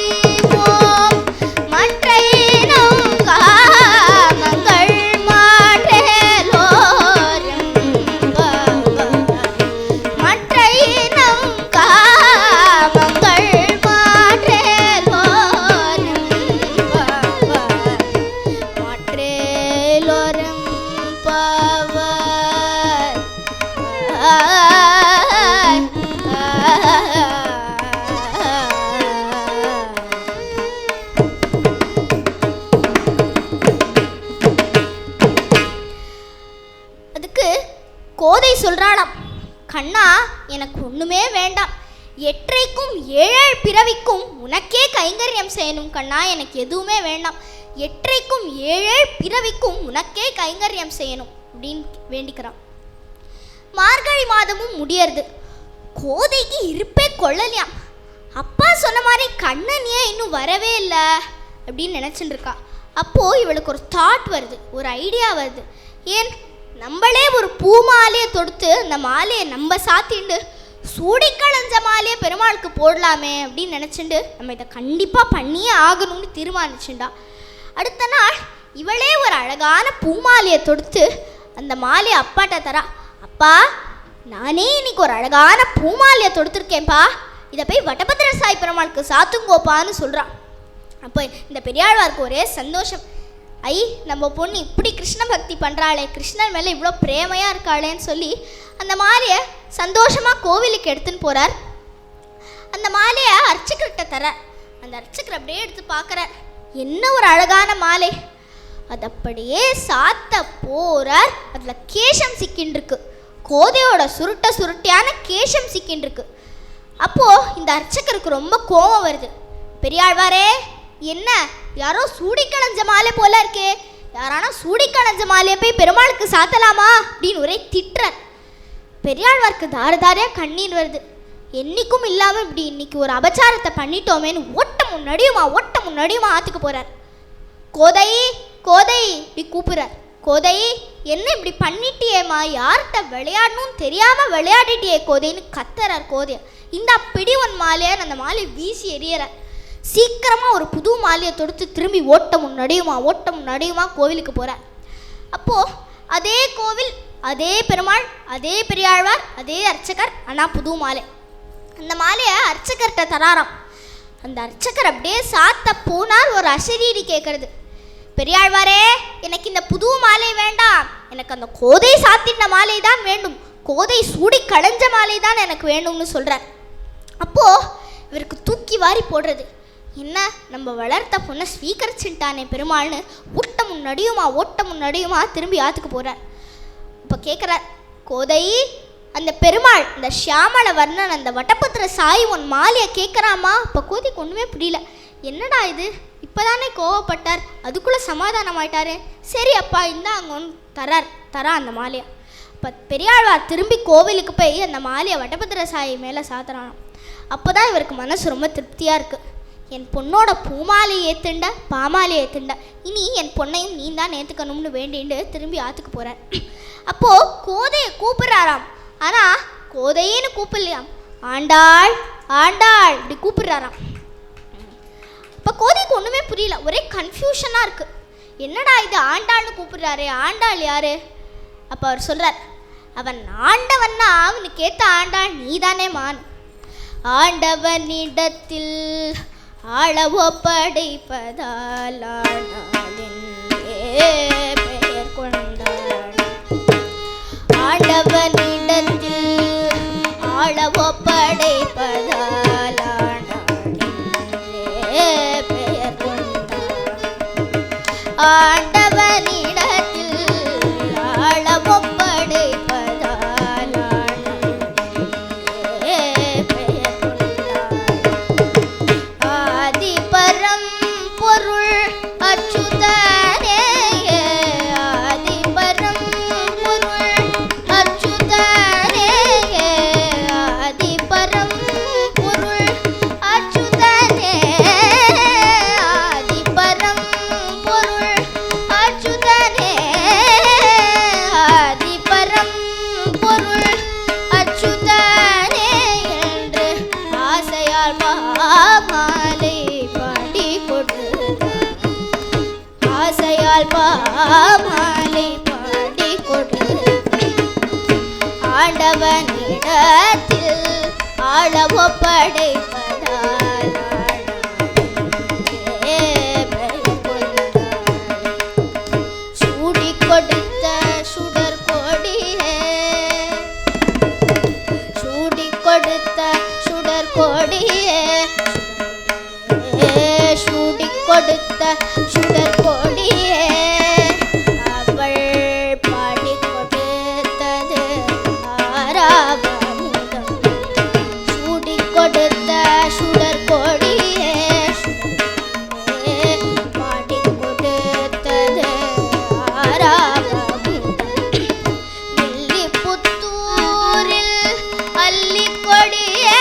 B: மற்றையினம் காமங்கள் மாற்றேலோரம்பவார். மற்றையினம் காமங்கள் மாற்றேலோரம்பவார். மாற்றேலோரம்பவார். அதுக்கு கோதை சொல்றாளாம், கண்ணா எனக்கு ஒண்ணுமே வேண்டாம், எற்றைக்கும் ஏழேழு பிறவிக்கும் உனக்கே கைங்கரியம் செய்யணும் கண்ணா, எனக்கு எதுவுமே வேண்டாம், எற்றைக்கும் ஏழேழு பிறவிக்கும் உனக்கே கைங்கரியம் செய்யணும் அப்படின்னு வேண்டிக்கிறான். மார்கழி மாதமும் முடியறது. கோதைக்கு இருப்பே கொள்ளலையாம். அப்பா சொன்ன மாதிரி கண்ணன் ஏன் இன்னும் வரவே இல்லை அப்படின்னு நினச்சிட்டு இருக்கா. அப்போது இவளுக்கு ஒரு தாட் வருது, ஒரு ஐடியா வருது. ஏன் நம்மளே ஒரு பூ மாலையை தொடுத்து அந்த மாலையை நம்ம சாத்திண்டு சூடிக்களைஞ்ச மாலையை பெருமாளுக்கு போடலாமே அப்படின்னு நினச்சிண்டு நம்ம இதை கண்டிப்பாக பண்ணியே ஆகணும்னு தீர்மானிச்சுண்டா. அடுத்த நாள் இவளே ஒரு அழகான பூ மாலையை தொடுத்து அந்த மாலையை அப்பாட்ட தரா. அப்பா, நானே இன்னைக்கு ஒரு அழகான பூ மாலையை தொடுத்துருக்கேன்ப்பா, இதை போய் வட்டபத்திர சாய் பெருமாளுக்கு சாத்துங்கோப்பான்னு சொல்கிறான். அப்போ இந்த பெரியாழ்வாருக்கு ஒரே சந்தோஷம். ஐ, நம்ம பொண்ணு இப்படி கிருஷ்ண பக்தி பண்ணுறாளே, கிருஷ்ணன் மேலே இவ்வளோ பிரேமையாக இருக்காளேன்னு சொல்லி அந்த மாலையை சந்தோஷமாக கோவிலுக்கு எடுத்துன்னு போகிறார். அந்த மாலையை அர்ச்சகர்கிட்ட தர. அந்த அர்ச்சகர் அப்படியே எடுத்து பார்க்குறார், என்ன ஒரு அழகான மாலை. அது அப்படியே சாத்த போகிறார். அதில் கேஷம் சிக்கின்றிருக்கு, கோதையோட சுருட்டையான கேஷம் சிக்கின்றிருக்கு. அப்போது இந்த அர்ச்சகருக்கு ரொம்ப கோபம் வருது. பெரியாழ்வாரே, என்ன யாரோ சூடிக்களைஞ்ச மாலை போல இருக்கே, யாரானா சூடிக்களைஞ்ச மாலையை போய் பெருமாளுக்கு சாத்தலாமா அப்படின்னு ஒரே திட்டுறார். பெரியாழ்வாருக்கு தாரதாரியாக கண்ணீர் வருது. என்றைக்கும் இல்லாமல் இப்படி இன்னைக்கு ஒரு அபச்சாரத்தை பண்ணிட்டோமேன்னு ஓட்ட முன்னாடியுமா ஆற்றுக்கு போகிறார். கோதை, கோதை இப்படி கூப்பிடுறார். கோதை, என்ன இப்படி பண்ணிட்டியேம்மா, யார்கிட்ட விளையாடணும்னு தெரியாமல் விளையாடிட்டியே கோதைன்னு கத்துறார் கோதையை. இந்த பிடி ஒன் மாலையார் அந்த மாலையை வீசி எறியறார். சீக்கிரமாக ஒரு புது மாலையை தொடுத்து திரும்பி ஓட்டம் நடியுமா கோவிலுக்கு போகிறார். அப்போது அதே கோவில், அதே பெருமாள், அதே பெரியாழ்வார், அதே அர்ச்சகர், ஆனால் புது மாலை. அந்த மாலையை அர்ச்சகர்கிட்ட தராராம். அந்த அர்ச்சகர் அப்படியே சாத்த போனார். ஒரு அசரீரி கேட்கறது, பெரியாழ்வாரே, எனக்கு இந்த புது மாலை வேண்டாம், எனக்கு அந்த கோதை சாத்தின மாலை தான் வேண்டும், கோதை சூடி களைஞ்ச மாலை தான் எனக்கு வேண்டும்னு சொல்கிறார். அப்போது இவருக்கு தூக்கி வாரி போடுறது, என்ன நம்ம வளர்த்த பொண்ணை ஸ்வீகரிச்சுட்டானே பெருமாள்னு ஓட்டமும் நடியுமா திரும்பி ஆற்றுக்கு போகிறார். இப்போ கேட்குறார், கோதை, அந்த பெருமாள், அந்த ஷியாமள வர்ணன், அந்த வட்டபத்திர சாய் உன் மாலையை கேட்குறாமா? இப்போ கோதைக்கு ஒன்றுமே புரியல. என்னடா இது, இப்போதானே கோவப்பட்டார், அதுக்குள்ளே சமாதானம் ஆயிட்டாரு. சரி அப்பா, இந்த அங்கே ஒன்று தரா அந்த மாலையை. இப்போ பெரியாழ்வார் திரும்பி கோவிலுக்கு போய் அந்த மாலையை வட்டபத்திர சாய் மேலே சாத்துறான். அப்போ தான் இவருக்கு மனசு ரொம்ப திருப்தியாக இருக்குது. என் பொண்ணோட பூமாலை ஏற்றுண்ட, பாமாலை ஏற்றுண்ட, இனி என் பொண்ணையும் நீ தான் ஏற்றுக்கணும்னு வேண்டிட்டு திரும்பி ஆற்றுக்கு போகிறார். அப்போது கோதையை கூப்பிட்றாராம். ஆனால் கோதையேன்னு கூப்பிடலையாம், ஆண்டாள் இப்படி கூப்பிட்றாராம். இப்போ கோதைக்கு ஒன்றுமே புரியல, ஒரே கன்ஃபியூஷனாக இருக்குது. என்னடா இது, ஆண்டாள்னு கூப்பிட்றாரு, ஆண்டாள் யார்? அப்போ அவர் சொல்கிறார், அவன் ஆண்டவன்னா அவனுக்கு ஏற்ற ஆண்டாள் நீ தானே மான். ஆண்டவனிடத்தில் ஆளவோ படைப்பதால் பெயர் கொண்டாள். ஆண்டவனிடத்தில் ஆளவோ படைப்பதால் பெயர் கொண்டாள். ஆண்டவனிடத்தில் ஆளவோ படைப்பதால் பெயர் கொண்டாள். ஆதிபரம் பொருள் அச்சுதனே, ஆதிபரம் பொருள் அச்சுதனே, ஆதிபரம் பொருள் அச்சுதனே, ஆதிபரம் பொருள் அச்சுதனே, ஆதிபரம் பொருள் அச்சுதனே என்று ஆசையால் மாலை பாடி கொடுத்தார். ஆசையால் மாலை பாடி கொடுத்தார். ஆண்டவனிடத்தில் ஆளவோ படைப்பதால் பெயர் கொண்டாள். சூடி கொடுத்த சுடர் கொடியே, சூடி கொடுத்த சுடர் கொடியே, சூடி கொடுத்த சுடர் கொடியே, அவள் பாடி கொடுத்தது ஆராவமுதம். சூடி கொடுத்த சுடர் கொடியே, பாடி கொடுத்தது ஆராவமுதம். வில்லிபுத்தூரில் அல்லிக்கொடியே,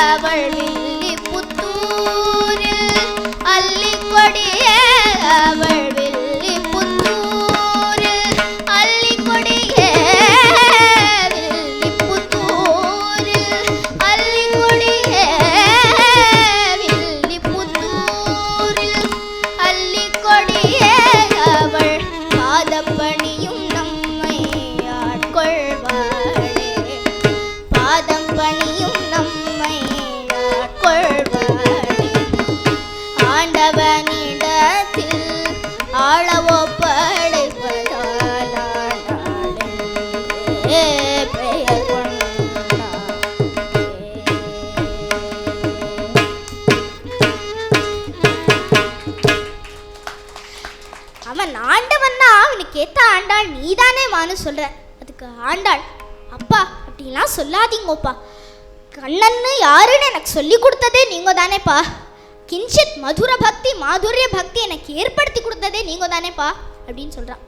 B: அவள் வில்லிபுத்தூரில் அல்லிக்கொடியே, அவள் வில்லிபுத்தூரில் அல்லிக்கொடியே, வில்லிபுத்தூரில் அல்லிக்கொடியே, வில்லிபுத்தூரில் அல்லிக்கொடியே, அவள் பாதப்பணியும் நம்மை ஆட்கொள்வாளே, பாதம் பணியும் நம்மை ஆட்கொள்வாளே. ஆண்டவனிடத்தில் ஆளவோ படைப்பதால் பெயர் கொண்டாள். அவன் ஆண்டவன்னா அவனுக்கு ஏத்த ஆண்டாள் நீதானே மானு சொல்ற. அதுக்கு ஆண்டாள், அப்பா அப்படிலாம் சொல்லாதீங்கப்பா, கண்ணன்னு யாருன்னு எனக்கு சொல்லி கொடுத்ததே நீங்க தானேப்பா, கிஞ்சித் மதுர பக்தி மாதுரிய பக்தி எனக்கு ஏற்படுத்தி கொடுத்ததே நீங்க தானேப்பா அப்படின்னு சொல்றான்.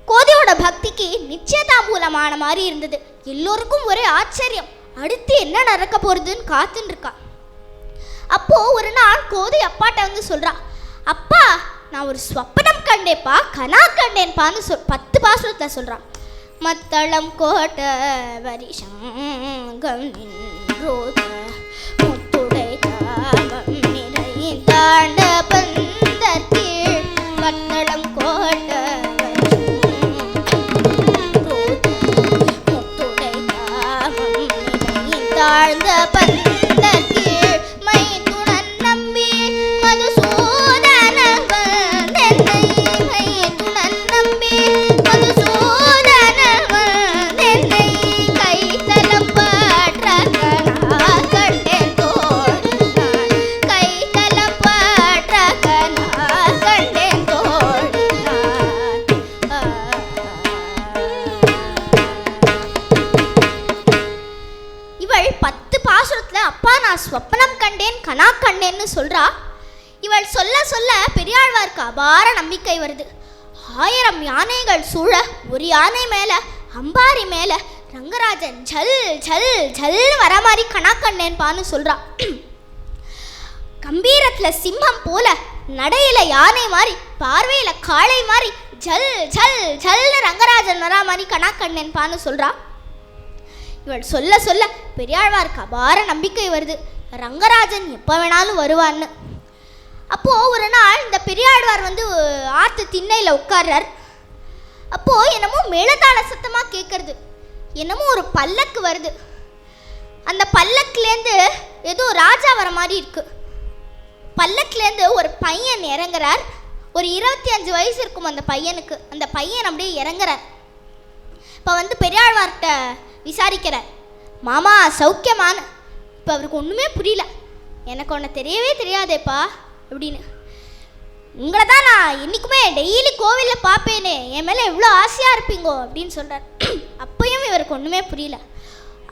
B: கோதையோட பக்திக்கு நிச்சயதாம்பூலமான மாதிரி இருந்தது. எல்லோருக்கும் ஒரே ஆச்சரியம், அடுத்து என்ன நடக்க போறதுன்னு காத்துன்னு இருக்கா. அப்போ ஒரு நாள் கோதை அப்பாட்ட வந்து சொல்றா, அப்பா நான் ஒரு ஸ்வப்னம் கண்டேப்பா, கனா கண்டேன்பான்னு 10 பாசுரத்தில் சொல்கிறான். மத்தளம் கோட்ட வரிசங்கம் நின்றோத முத்துடை தாமம் நிறைந்தாண்ட பந்தற்கீழ் மத்தளம் கோட்ட முத்துடை தாமம் நிறைந்தாழ்ந்த பந்தற்கீழ் மைத்துணன் நம்பி மதுசூதனன் வந்தென்னை மைத்துணன் நம்பி மதுசூதனன் வந்தென்னை கைத்தலம் பற்ற கனா கண்டேன் தோழினான் கைத்தலம் பற்ற கனா கண்டேன் தோழினான். இவள் 10 பாசுரத்தில் அப்பா நான் ஸ்வப்னம் கண்டேன் கனா கண்டேன்னு சொல்கிறா. இவள் சொல்ல சொல்ல பெரியாழ்வாருக்கு அபார நம்பிக்கை வருது. 1000 யானைகள் சூழ ஒரு யானை மேலே அம்பாரி மேலே ரங்கராஜன் ஜல் ஜல் ஜல்னு வர மாதிரி கனா கண்டேன்பான்னு சொல்கிறா. கம்பீரத்தில் சிம்மம் போல, நடையில் யானை மாதிரி, பார்வையில் காளை மாதிரி ஜல் ஜல் ஜல்னு ரங்கராஜன் வரா மாதிரி கனா கண்டேன்பான்னு சொல்கிறா. இவள் சொல்ல சொல்ல பெரியாழ்வாருக்கு அபார நம்பிக்கை வருது, ரங்கராஜன் எப்போ வேணாலும் வருவான்னு. அப்போது ஒரு நாள் இந்த பெரியாழ்வார் ஆற்று திண்ணையில் உட்கார்றார். அப்போது என்னமோ மேளதாள சத்தமாக கேட்குறது, என்னமோ ஒரு பல்லக்கு வருது. அந்த பல்லக்குலேருந்து ஏதோ ராஜா வர மாதிரி இருக்கு. பல்லக்குலேருந்து ஒரு பையன் இறங்குறார். ஒரு 25 வயசு இருக்கும் அந்த பையனுக்கு. அந்த பையன் அப்படியே இறங்குறார். இப்போ பெரியாழ்வார்கிட்ட விசாரிக்கிறார், மாமா சௌக்கியமான. இப்போ அவருக்கு ஒன்றுமே புரியல. எனக்கு ஒன்று தெரியவே தெரியாதேப்பா அப்படின்னு. உங்களை தான் நான் என்றைக்குமே டெய்லி கோவிலில் பார்ப்பேனே, என் மேலே எவ்வளோ ஆசையாக இருப்பீங்கோ அப்படின்னு சொல்கிறார். அப்பையும் இவருக்கு ஒன்றுமே புரியல.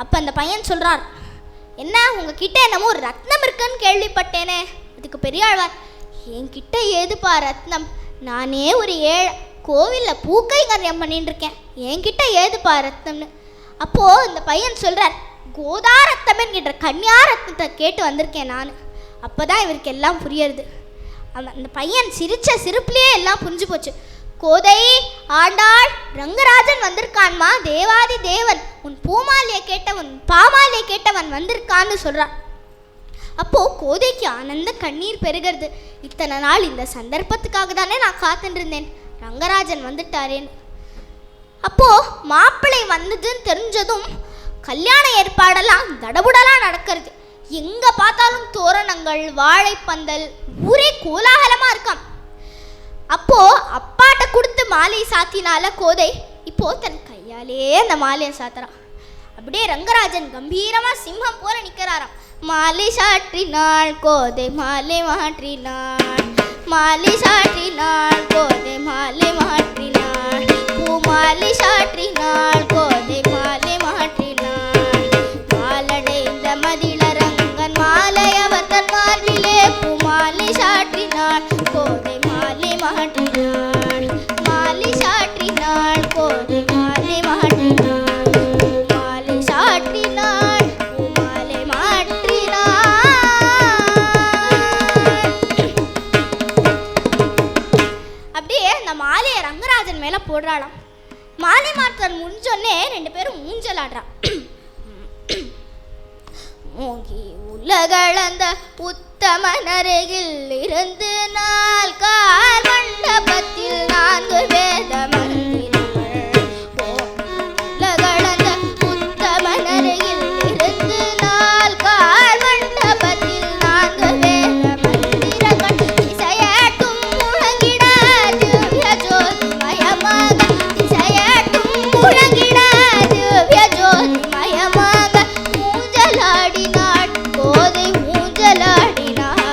B: அப்போ அந்த பையன் சொல்கிறார், என்ன உங்ககிட்ட என்னமோ ஒரு ரத்னம் இருக்குன்னு கேள்விப்பட்டேனே. அதுக்கு பெரியாழ்வார், என்கிட்ட ஏதுப்பா ரத்னம், நானே ஒரு ஏழை, கோவிலில் பூக்கைங்கரியம் பண்ணிட்டு இருக்கேன், என்கிட்ட ஏதுப்பா ரத்னம்னு. அப்போது இந்த பையன் சொல்கிறார், கோதா ரத்தம் என்கின்ற கன்னியா ரத்னத்தை கேட்டு வந்திருக்கேன் நான். அப்போ தான் இவருக்கு எல்லாம் புரியுறது. அந்த பையன் சிரித்த சிரிப்புலேயே எல்லாம் புரிஞ்சு போச்சு. கோதை ஆண்டாள் ரங்கராஜன் வந்திருக்கான்மா, தேவாதி தேவன், உன் பூமாலையை கேட்டவன் பாமாலையை கேட்டவன் வந்திருக்கான்னு சொல்கிறான். அப்போது கோதைக்கு ஆனந்த கண்ணீர் பெருகிறது. இத்தனை நாள் இந்த சந்தர்ப்பத்துக்காக தானே நான் காத்துட்டு இருந்தேன், ரங்கராஜன் வந்துட்டாரேன்னு. அப்போது மாப்பிள்ளை வந்ததுன்னு தெரிஞ்சதும் கல்யாண ஏற்பாடெல்லாம் தடபுடலாம் நடக்கிறது. எங்கே பார்த்தாலும் தோரணங்கள், வாழைப்பந்தல், ஊரே கோலாகலமாக இருக்கான். அப்போது அப்பாட்ட கொடுத்து மாலை சாத்தினால கோதை இப்போது தன் கையாலே அந்த மாலையை சாத்துறான். அப்படியே ரங்கராஜன் கம்பீரமாக சிம்மம் போல நிற்கிறாராம். மாலை சாற்றினாள் கோதை மாலை மாற்றினாள், மாலை சாற்றினாள் கோதை மாலை மாற்றினாள், பூமாலை சாற்றினாள் கோதை மாலை மாற்றினாள், மாலடைந்த மதிளரங்கன் மாலை அவர் தன் மார்பிலே பூமாலை சாற்றினாள் கோதை மாலை மாற்றினாள், மாலை சாற்றினாள் கோதை மாலை மாற்றினாள், பூமாலை சாற்றினாள் பூமாலை மாற்றினாள். அப்படியே அந்த மாலையை ரங்கராஜன் மேலே போடுறாளாம். மாலை மாற்றல் முடிஞ்சோடனே 2 பேரும் ஊஞ்சல் ஆடுறான். மூங்கி உலகளந்த உத்தமனருகில் இருந்து 4 கால் மண்டபத்தில் 4 வேத மந்திரங்கள். உலகளந்த உத்தமனருகில் இருந்து 4 கால் மண்டபத்தில் 4 வேத மந்திரங்கள். இசையாட்டும் முழங்கிட திவ்ய ஜோதிமயமாக, இசையாட்டும் முழங்கிட திவ்ய ஜோதிமயமாக ஊஞ்சலாடினாள் கோதை ஊஞ்சலாடினாள்,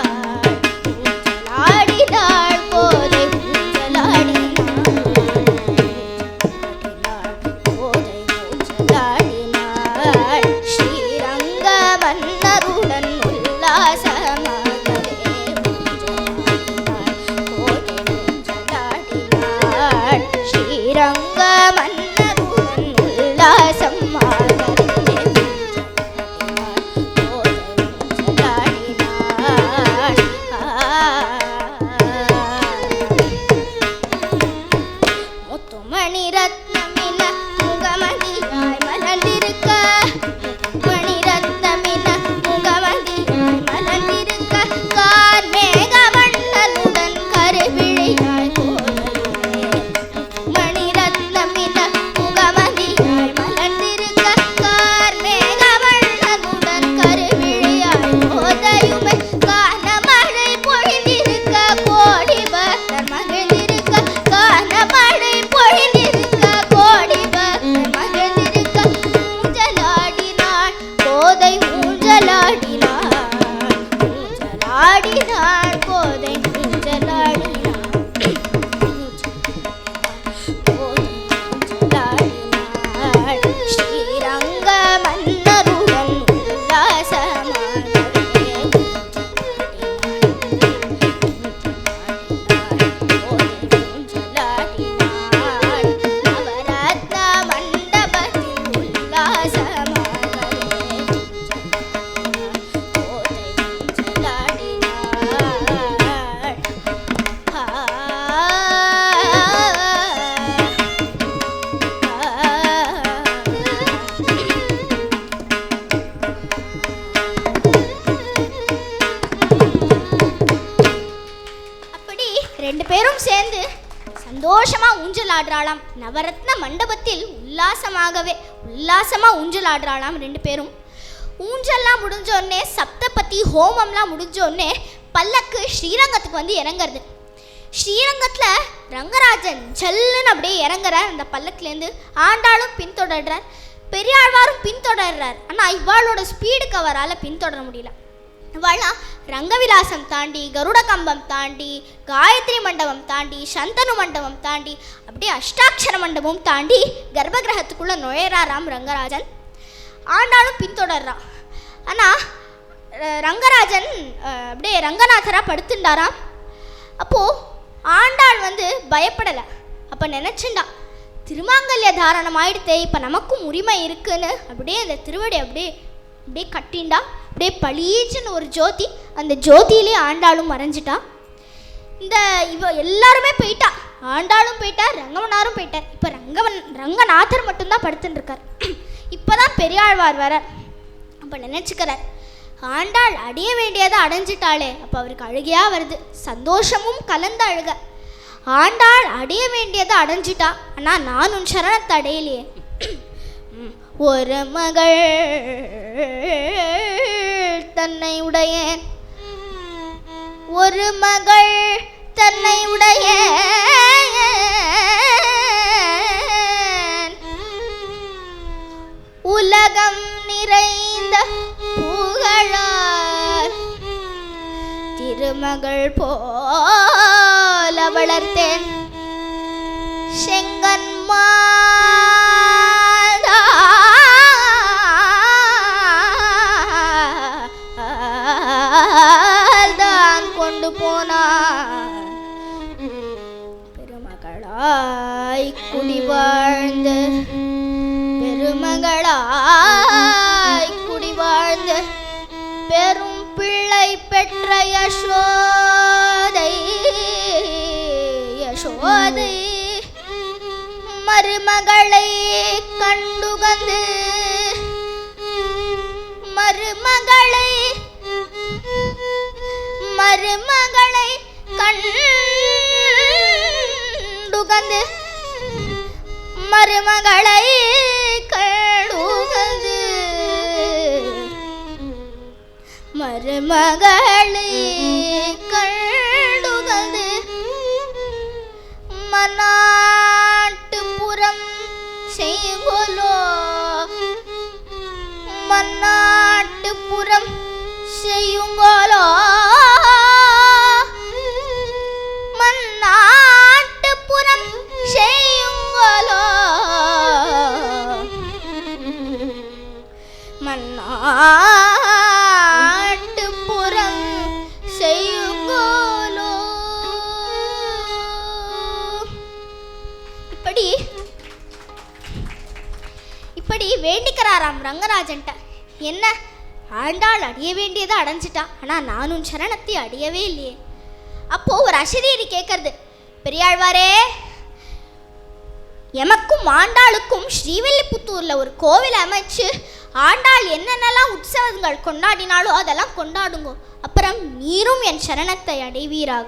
B: ரெண்டு பேரும் சேர்ந்து சந்தோஷமா ஊஞ்சல் ஆடுறாளாம். நவரத்ன மண்டபத்தில் உல்லாசமா ஊஞ்சல் ஆடுறாளாம் ரெண்டு பேரும். ஊஞ்சல்லாம் முடிஞ்சோடனே சப்தபதி ஹோமம்லாம் முடிஞ்சோடனே பல்லக்கு ஸ்ரீரங்கத்துக்கு வந்து இறங்குறது. ஸ்ரீரங்கத்தில் ரங்கராஜன் ஜல்லுன்னு அப்படியே இறங்குறார் அந்த பல்லக்குலேருந்து. ஆண்டாளும் பின்தொடர்றார், பெரியாழ்வாரும் பின்தொடர்றார். ஆனால் இவாளோட ஸ்பீடுக்கு அவரால் பின்தொடர முடியல. இவாள்லாம் ரங்கவிலாசம் தாண்டி, கருட கம்பம் தாண்டி, காயத்ரி மண்டபம் தாண்டி, சந்தனு மண்டபம் தாண்டி, அப்படியே அஷ்டாட்சர மண்டபம் தாண்டி கர்ப்பகிரகத்துக்குள்ளே நுழையிறாராம் ரங்கராஜன். ஆண்டாளும் பின்தொடர்றான். ஆனால் ரங்கராஜன் அப்படியே ரங்கநாதராக படுத்துட்டாராம். அப்போது ஆண்டாள் வந்து பயப்படலை. அப்போ நினச்சிண்டா, திருமாங்கல்ய தாரணம் ஆயிடுத்தே, இப்போ நமக்கும் உரிமை இருக்குன்னு அப்படியே அந்த திருவடி அப்படியே கட்டிண்டா. அப்படியே பளீச்சுன்னு ஒரு ஜோதி, அந்த ஜோதியிலே ஆண்டாளும் மறைஞ்சிட்டா. எல்லாருமே போயிட்டா, ஆண்டாளும் போயிட்டார், ரங்கமனாரும் போயிட்டார். இப்போ ரங்கநாதர் மட்டும்தான் படுத்துட்டு இருக்கார். இப்போ தான் பெரியாழ்வார் வர. அப்போ நினச்சிக்கிறார், ஆண்டாள் அடைய வேண்டியதை அடைஞ்சிட்டாளே. அப்போ அவருக்கு அழுகையாக வருது, சந்தோஷமும் கலந்த அழுக. ஆண்டாள் அடைய வேண்டியதை அடைஞ்சிட்டா, ஆனால் நான் உன் சரணத்தை அடையலையே. ஒரு மகள் தன்னை உடையேன், ஒரு மகள் தன்னை உடையேன், உலகம் நிறைந்த புகழார் திருமகள் போல வளர்த்தேன், செங்கன்மாதா தான் கொண்டு போனார், பெருமகளாய் குடி வாழ்ந்து, பெருமகளாய் குடி வாழ்ந்து பெரும் பிள்ளை பெற்ற யசோதை மருமகளை கண்டுகந்து, மருமகளை கண்டுகந்து, மருமகளை கண்டுகந்து, மருமகளை கண்டுகந்து, மன்னாட்டுப்புறம் செய்யுங்கோலோ, மன்னாட்டுப்புறம் செய்யுங்கோலோ, மன்னாட்டுப்புறம் செய்யுங்கோலோ, மன்னாட்டுப்புறம் செய்யுங்கோலோ. இப்படி வேண்டிக்கிறாராம் ரங்கராஜன்ட்ட. என்ன, ஆண்டாள் அடைய வேண்டியதை அடைஞ்சிட்டா, ஆனால் நானும் சரணத்தை அடையவே இல்லையே. அப்போது ஒரு அசரீரி கேட்கறது, பெரியாழ்வாரே, எமக்கும் ஆண்டாளுக்கும் ஸ்ரீவில்லிபுத்தூரில் ஒரு கோவில் அமைச்சு ஆண்டாள் என்னென்னலாம் உற்சவங்கள் கொண்டாடினாலோ அதெல்லாம் கொண்டாடுங்கோ, அப்புறம் நீரும் என் சரணத்தை அடைவீராக.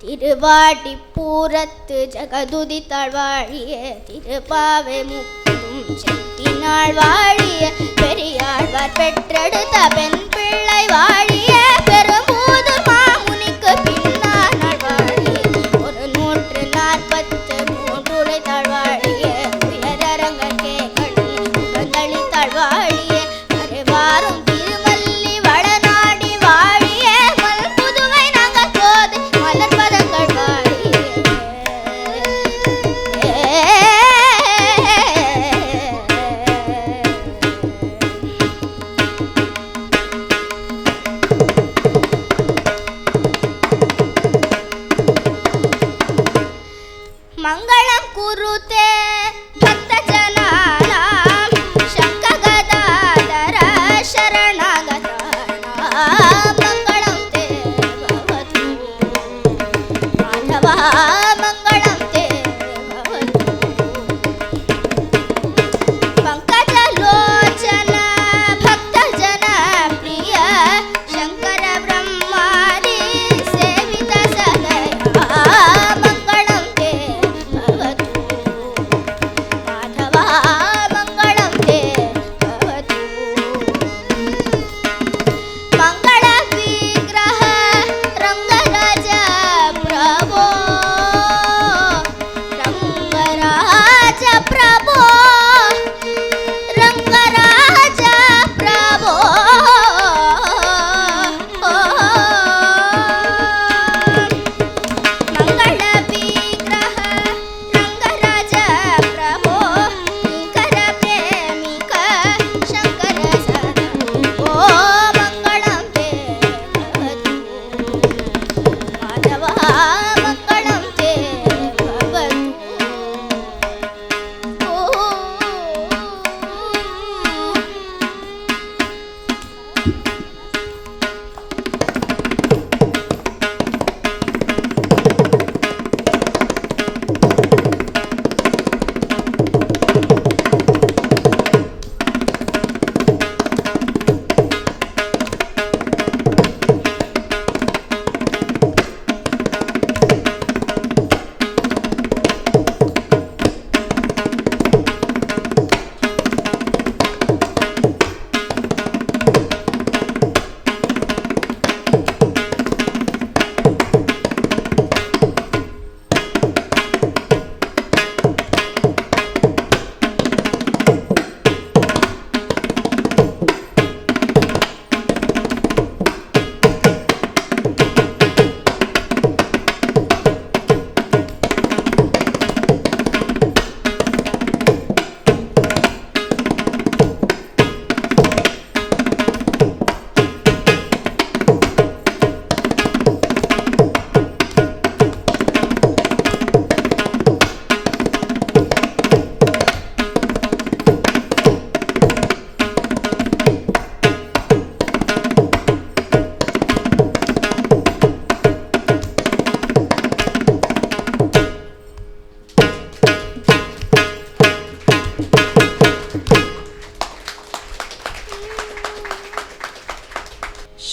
B: திருவாடிப்பூரத்து ஜகதுதி தாழ்வாழிய, திருப்பாவை முக்தும் செட்டினாள் வாழிய, பெரியாழ்வார் பெற்றெடுத்த பெண் பிள்ளை வாழிய, பெரும்பூது மாமுனிக்கு பின்னாள் வாழிய, 143 தாழ்வாழிய, உயரரங்கே கடி உகந்தளி தாழ்வாழிய, மறுவாரும் திருமல்லி வடநாடி வாழிய, மல்புதுவை நகர் போது மலர்பதங்கள் வாழிய.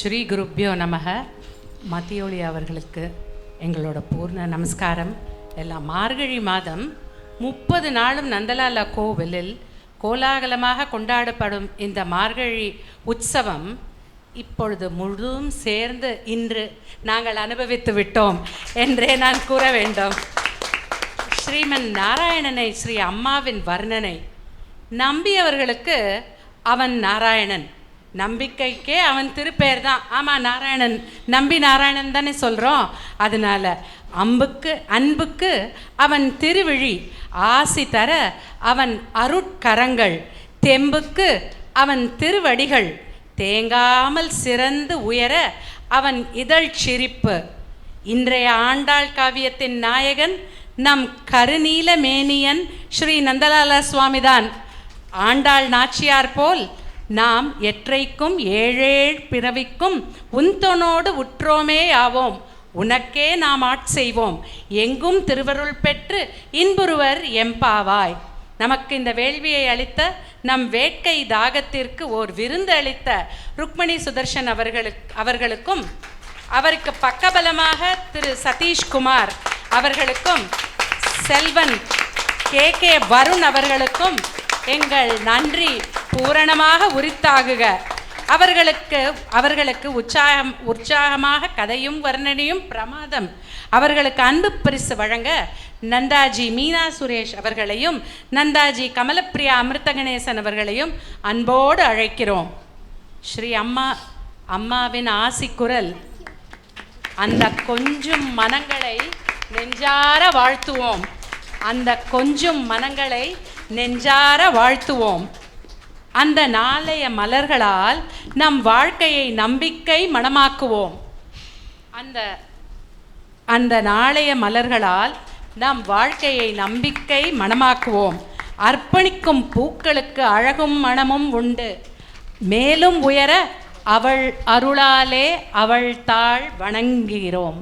A: ஸ்ரீ குருப்யோ நமக. மத்தியொளி அவர்களுக்கு எங்களோட பூர்ண நமஸ்காரம். எல்லாம் மார்கழி மாதம் 30 நாளும் நந்தலாலா கோவிலில் கோலாகலமாக கொண்டாடப்படும் இந்த மார்கழி உற்சவம் இப்பொழுது முழுதும் சேர்ந்து இன்று நாங்கள் அனுபவித்து விட்டோம் என்றே நான் கூற வேண்டும். ஸ்ரீமன் நாராயணனை ஸ்ரீ அம்மாவின் வர்ணனை. நம்பியவர்களுக்கு அவன் நாராயணன், நம்பிக்கைக்கே அவன் திருப்பேர் தான். ஆமாம், நாராயணன், நம்பி நாராயணன் தானே சொல்கிறோம். அதனால் அன்புக்கு அவன் திருவிழி, ஆசி தர அவன் அருட்கரங்கள், தெம்புக்கு அவன் திருவடிகள், தேங்காமல் சிறந்து உயர அவன் இதழ் சிரிப்பு. இன்றைய ஆண்டாள் காவியத்தின் நாயகன் நம் கருநீல மேனியன் ஸ்ரீ நந்தலாலா சுவாமிதான். ஆண்டாள் நாச்சியார் போல் நாம் எற்றைக்கும் ஏழேழ் பிறவிக்கும் உந்தனோடு உற்றோமே ஆவோம், உனக்கே நாம் ஆட்செய்வோம், எங்கும் திருவருள் பெற்று இன்புருவர் எம்பாவாய். நமக்கு இந்த வேள்வியை அளித்த நம் வேட்கை தாகத்திற்கு ஓர் விருந்து அளித்த ருக்மணி சுதர்ஷன் அவர்களுக்கும் அவருக்கு பக்கபலமாக திரு சதீஷ்குமார் அவர்களுக்கும் செல்வன் கே வருண் அவர்களுக்கும் எங்கள் நன்றி பூரணமாக உரித்தாகுக. அவர்களுக்கு உற்சாகமாக கதையும் வர்ணனையும் பிரமாதம். அவர்களுக்கு அன்பு பரிசு வழங்க நந்தாஜி மீனா சுரேஷ் அவர்களையும் நந்தாஜி கமலப்பிரியா அமிர்த கணேசன் அவர்களையும் அன்போடு அழைக்கிறோம். ஸ்ரீ அம்மாவின் ஆசிக்குரல். அந்த கொஞ்சம் மனங்களை நெஞ்சார வாழ்த்துவோம், அந்த கொஞ்சம் மனங்களை நெஞ்சார வாழ்த்துவோம். அந்த நாளைய மலர்களால் நம் வாழ்க்கையை நம்பிக்கை மணமாக்குவோம். அந்த நாளைய மலர்களால் நம் வாழ்க்கையை நம்பிக்கை மணமாக்குவோம். அர்ப்பணிக்கும் பூக்களுக்கு அழகும் மணமும் உண்டு. மேலும் உயர அவள் அருளாலே அவள் தாள் வணங்குகிறோம்.